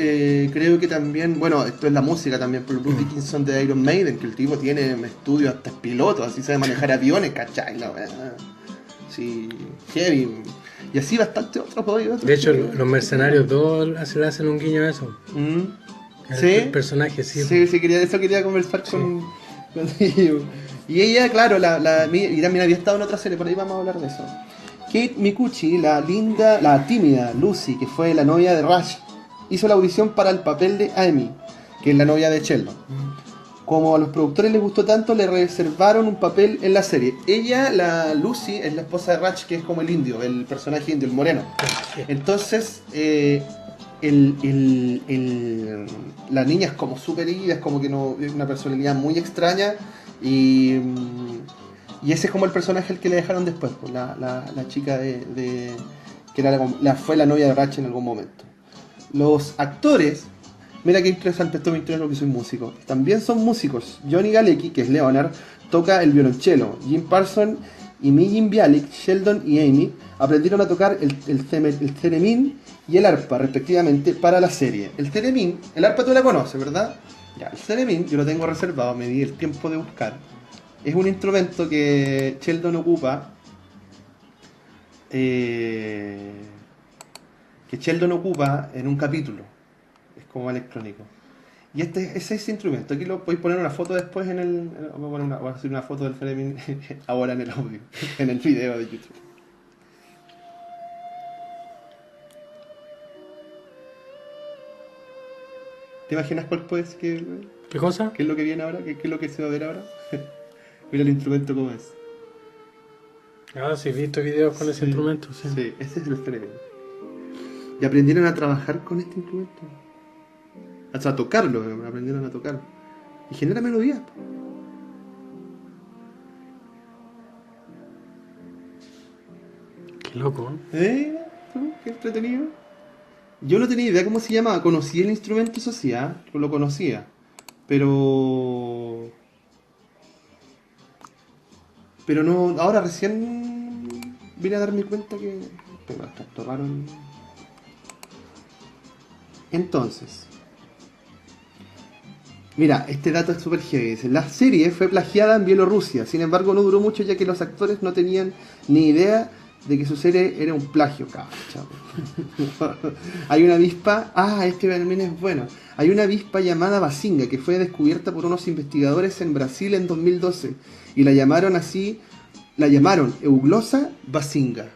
creo que también, bueno, esto es la música también, pero Bruce Dickinson de Iron Maiden, que el tipo tiene estudios hasta piloto, así sabe manejar aviones, ¿cachai? La weá. Sí, heavy. Y así bastante otros otros. De hecho, los Mercenarios 2 se le hacen un guiño a eso. ¿Sí? El personaje, sí. Sí, quería conversar con ellos. Y ella, claro, y también había estado en otra serie, por ahí vamos a hablar de eso. Kate Micucci, la tímida Lucy, que fue la novia de Rush, hizo la audición para el papel de Amy, que es la novia de Sheldon. como a los productores les gustó tanto, le reservaron un papel en la serie. Ella, la Lucy, es la esposa de Ratch, que es como el indio, el personaje indio, el moreno. Entonces, la niña es como súper ida, es como que no, es una personalidad muy extraña. Y ese es como el personaje al que le dejaron después, pues, la chica que era fue la novia de Ratch en algún momento. Los actores, mira qué interesante, esto me interesa porque soy músico, también son músicos. Johnny Galecki, que es Leonard, toca el violonchelo. Jim Parsons y Mijin Bialik, Sheldon y Amy aprendieron a tocar el theremin y el arpa, respectivamente, para la serie. El arpa tú la conoces, ¿verdad? Ya, el theremin yo lo tengo reservado, me di el tiempo de buscar. Es un instrumento que Sheldon ocupa en un capítulo. Es como electrónico. Y ese instrumento. Aquí lo voy a poner una foto después voy a hacer una foto del theremin ahora en el audio, en el video de YouTube. ¿Te imaginas cuál puede ser? ¿Qué cosa? ¿Qué es lo que viene ahora? ¿Qué es lo que se va a ver ahora? Mira el instrumento cómo es. Ah, sí, he visto videos con ese instrumento, sí. Sí, ese es el theremin. Y aprendieron a trabajar con este instrumento. Hasta a tocarlo, aprendieron a tocarlo. Y genera melodías. Qué loco, ¿eh? Qué entretenido. Yo no tenía idea cómo se llamaba. Conocí el instrumento, eso sí, lo conocía. Pero no, ahora recién vine a darme cuenta que... Pero hasta esto raro. Entonces, mira, este dato es súper heavy. Dice, la serie fue plagiada en Bielorrusia, sin embargo no duró mucho ya que los actores no tenían ni idea de que su serie era un plagio. Cacha. Hay una avispa, este también es bueno. Hay una avispa llamada Bazinga que fue descubierta por unos investigadores en Brasil en 2012 y la llamaron Euglossa bazinga.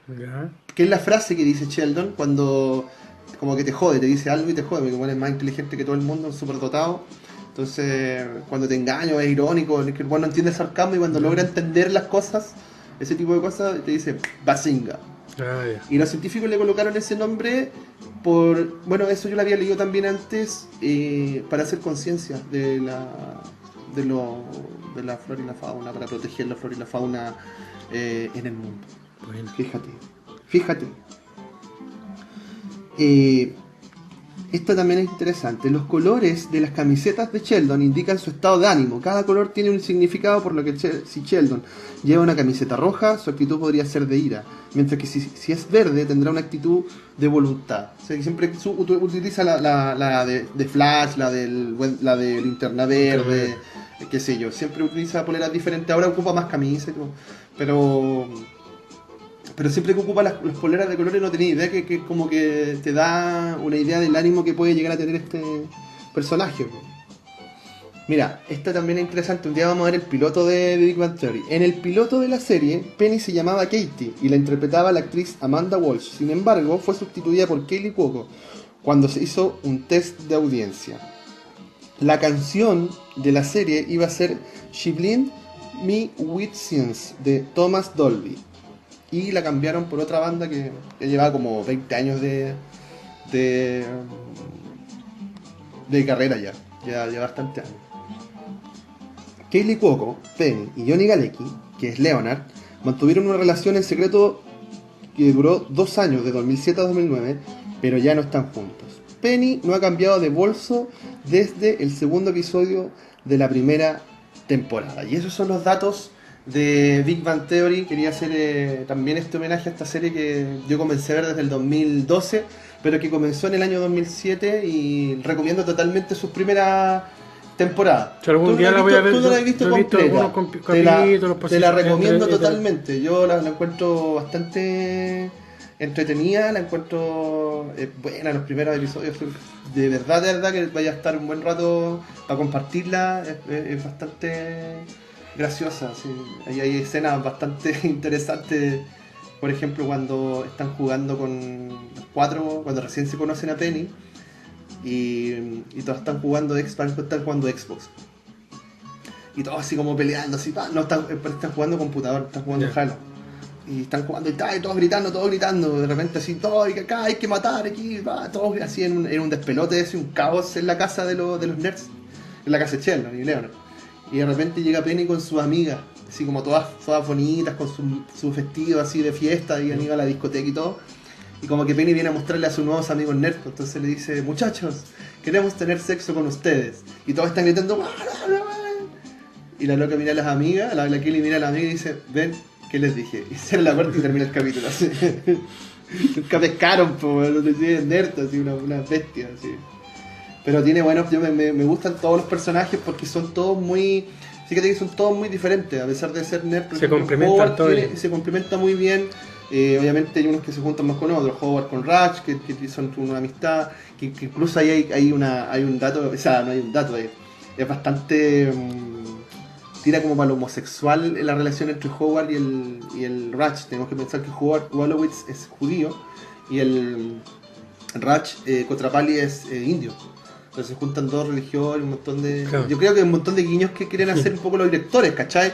Ya. Que es la frase que dice Sheldon cuando como que te jode, te dice algo y te jode, porque bueno, es más inteligente que todo el mundo, es súper dotado. Entonces, cuando te engaño es irónico, es que el bueno no entiende el sarcasmo y cuando logra entender las cosas, ese tipo de cosas, te dice Bazinga. Ya. Y los científicos le colocaron ese nombre bueno, eso yo lo había leído también antes, para hacer conciencia de la flora y la fauna, para proteger la flora y la fauna en el mundo. Bueno. Fíjate. Esto también es interesante. Los colores de las camisetas de Sheldon indican su estado de ánimo. Cada color tiene un significado, por lo que si Sheldon lleva una camiseta roja, su actitud podría ser de ira. Mientras que si es verde, tendrá una actitud de voluntad. O sea, que siempre utiliza la de Flash, la de Linterna Verde, qué sé yo. Siempre utiliza poleras diferentes. Ahora ocupa más camisas y todo. Pero siempre que ocupa las poleras de colores no tenía idea que como que te da una idea del ánimo que puede llegar a tener este personaje. Mira, esta también es interesante. Un día vamos a ver el piloto de Big Bang Theory. En el piloto de la serie, Penny se llamaba Katie y la interpretaba la actriz Amanda Walsh. Sin embargo, fue sustituida por Kaylee Cuoco cuando se hizo un test de audiencia. La canción de la serie iba a ser She Blind Me With Science de Thomas Dolby. Y la cambiaron por otra banda que llevaba como 20 años de carrera ya bastante años. Kaylee Cuoco, Penny y Johnny Galecki, que es Leonard, mantuvieron una relación en secreto que duró 2 años, de 2007 a 2009, pero ya no están juntos. Penny no ha cambiado de bolso desde el segundo episodio de la primera temporada. Y esos son los datos de Big Bang Theory. Quería hacer también este homenaje a esta serie que yo comencé a ver desde el 2012, pero que comenzó en el año 2007 y recomiendo totalmente sus primeras temporadas. Si algún día la voy a ver, tú no la has visto yo he visto completa. capítulos, Te la recomiendo totalmente. Yo la encuentro bastante entretenida, la encuentro buena. Los primeros episodios, de verdad que vaya a estar un buen rato para compartirla. Es bastante graciosa, sí. Ahí hay escenas bastante interesantes. Por ejemplo, cuando están jugando con los 4, cuando recién se conocen a Penny y todos están jugando Xbox. y todos así como peleando, así, no, están jugando computador, están jugando Ya. Halo. Y están jugando y todos gritando, de repente así, todo, y que acá hay que matar, aquí, todos así en un despelote, así, un caos en la casa de los nerds, en la casa de Sheldon y Leonard. Y de repente llega Penny con sus amigas, así como todas bonitas, con su vestido así de fiesta, y han ido a la discoteca y todo. Y como que Penny viene a mostrarle a sus nuevos amigos nerds, entonces le dice, muchachos, queremos tener sexo con ustedes. Y todos están gritando, "¡Ah, no, no!". Y la loca mira a las amigas, la Kelly mira a la amiga y dice, ven, ¿qué les dije? Y cierra la puerta y termina el capítulo así. Nunca pescaron, no te nerd, así, una bestia, así. Pero tiene buenos, me gustan todos los personajes porque son todos muy... Fíjate que son todos muy diferentes, a pesar de ser nerd. Se complementan todos. Se complementa muy bien. Obviamente hay unos que se juntan más con otros, Howard con Ratch, que son una amistad, que incluso ahí hay un dato, o sea, no hay un dato, es bastante... tira como para lo homosexual en la relación entre Howard y el Ratch. Tenemos que pensar que Howard Wolowitz es judío y el Ratch Kotrapali es indio. Entonces se juntan dos religiones, un montón de... Claro. Yo creo que hay un montón de guiños que quieren hacer un poco los directores, ¿cachai?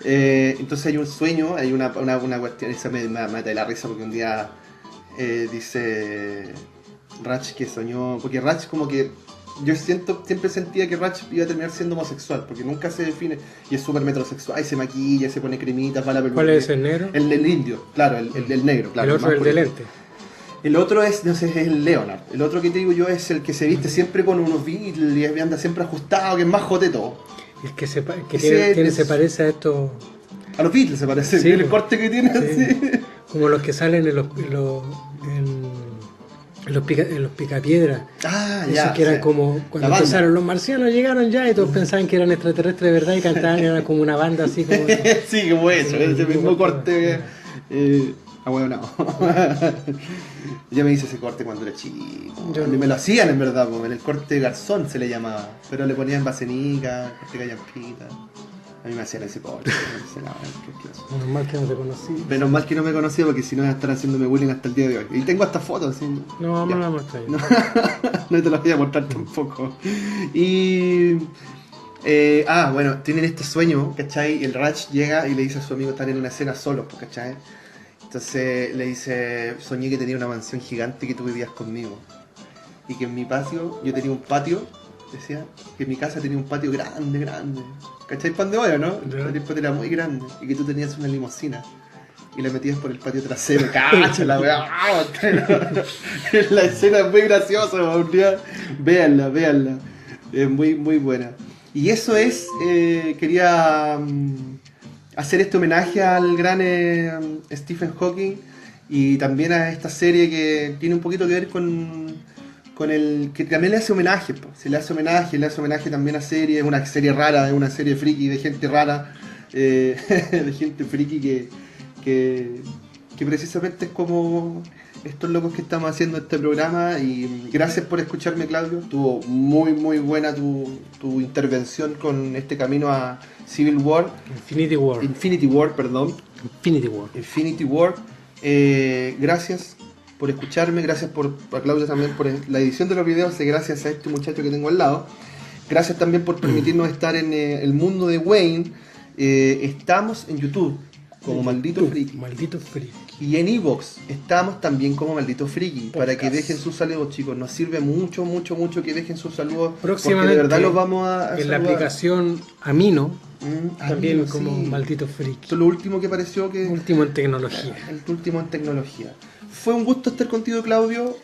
Entonces hay un sueño, hay una cuestión, esa me mata de la risa porque un día dice Ratch que soñó, porque Ratch como que yo siempre sentía que Ratch iba a terminar siendo homosexual, porque nunca se define, y es súper metrosexual, y se maquilla, se pone cremitas, va a la peluquería. ¿Cuál es el negro? El indio, claro, el negro, claro. El otro, más el por de el- lente. El otro es, no sé, es el Leonard. El otro que te digo yo es el que se viste siempre con unos Beatles y anda siempre ajustado, que es más jote todo. El que, que Ese se es- parece a estos, A los Beatles se parece, Sí, el corte que tiene sí. así. como los que salen en los picapiedras. Ah, Esos ya. que eran sí. como La cuando banda. empezaron los marcianos, llegaron ya y todos pensaban que eran extraterrestres de verdad y cantaban, eran como una banda así como... Sí, como eso, Sí, ese mismo corte. corte. No. Yo me hice ese corte cuando era chico. Yo Y no. me lo hacían en verdad, en el corte garzón se le llamaba. Pero le ponían vasenica, corte callampita. A mí me hacían ese corte. Qué asco. Menos mal que no te conocí. Menos mal que no me conocía porque si no iba a estar haciéndome bullying hasta el día de hoy. Y tengo hasta fotos. ¿Sí? No, vamos Ya. a la muestra. No, no te las voy a mostrar tampoco. Y... bueno, tienen este sueño, ¿cachai? Y el Ratch llega y le dice a su amigo, están en una escena solos, pues, ¿cachai? Entonces le dice, soñé que tenía una mansión gigante y que tú vivías conmigo. Y que en mi patio, yo tenía un patio, decía, que mi casa tenía un patio grande. ¿Cachai? Pan de olla, ¿no? Ya. El patio era muy grande y que tú tenías una limusina. Y la metías por el patio trasero, cacha la weá. La escena es muy graciosa, un día. Véanla. Es muy buena. Y eso es, quería hacer este homenaje al gran Stephen Hawking y también a esta serie que tiene un poquito que ver con el que también le hace homenaje, po. Se le hace homenaje también a series, es una serie rara, es una serie friki de gente rara, de gente friki que precisamente es como estos locos que estamos haciendo este programa. Y gracias por escucharme, Claudio. Estuvo muy buena tu intervención con este camino a Civil War, Infinity War. Infinity War, perdón. Infinity War. Gracias por escucharme, gracias a Claudia también por la edición de los videos, y gracias a este muchacho que tengo al lado. Gracias también por permitirnos estar en el mundo de Wayne. Estamos en YouTube como Maldito Friki. Maldito Friki. Y en Evox estamos también como Maldito Friki. Para que Podcast. dejen sus saludos, chicos. Nos sirve mucho que dejen sus saludos. Porque Próximamente, de verdad los vamos a en la saludar. aplicación Amino, también Amigos, como sí. Maldito Friki. Esto es lo último que apareció que... Último en tecnología. El último en tecnología. Fue un gusto estar contigo, Claudio.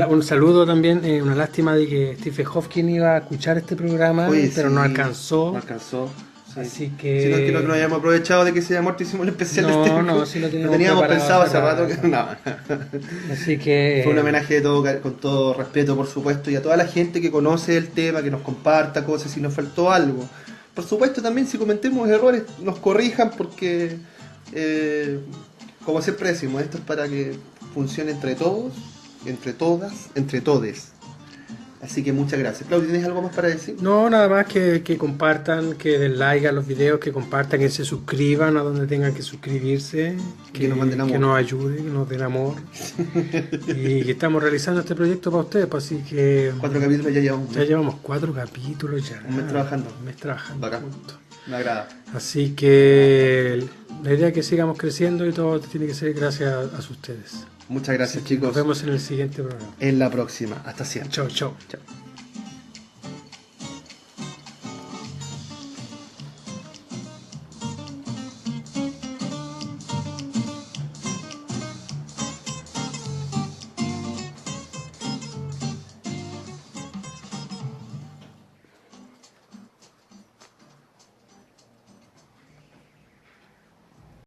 Un saludo también, una lástima de que Stephen Hawking iba a escuchar este programa, Oye, pero sí, no alcanzó. No alcanzó. Sí. Así Si que... no es que no hayamos aprovechado de que se haya muerto, hicimos el especial de No, Stephen no, Hawking. sí lo teníamos Lo teníamos preparado pensado hace hace rato. No. Así que... Fue un homenaje de todo, con todo respeto, por supuesto, y a toda la gente que conoce el tema, que nos comparta cosas, si nos faltó algo. Por supuesto, también si cometemos errores, nos corrijan, porque, como siempre decimos, esto es para que funcione entre todos, entre todas, entre todes. Así que muchas gracias. Claudio, ¿tienes algo más para decir? No, nada más que compartan, que den like a los videos, que compartan, que se suscriban a donde tengan que suscribirse, Que nos manden amor. que nos ayuden, que nos den amor. Y que estamos realizando este proyecto para ustedes, pues así que 4 capítulos ya llevamos. ya llevamos 4 capítulos ya. Un mes trabajando. Un mes trabajando. Bacán. juntos. Me agrada. Así que la idea es que sigamos creciendo y todo tiene que ser gracias a ustedes. Muchas gracias, Nos chicos. vemos en el siguiente programa. En la próxima. Hasta siempre. Chao, chao. Chao.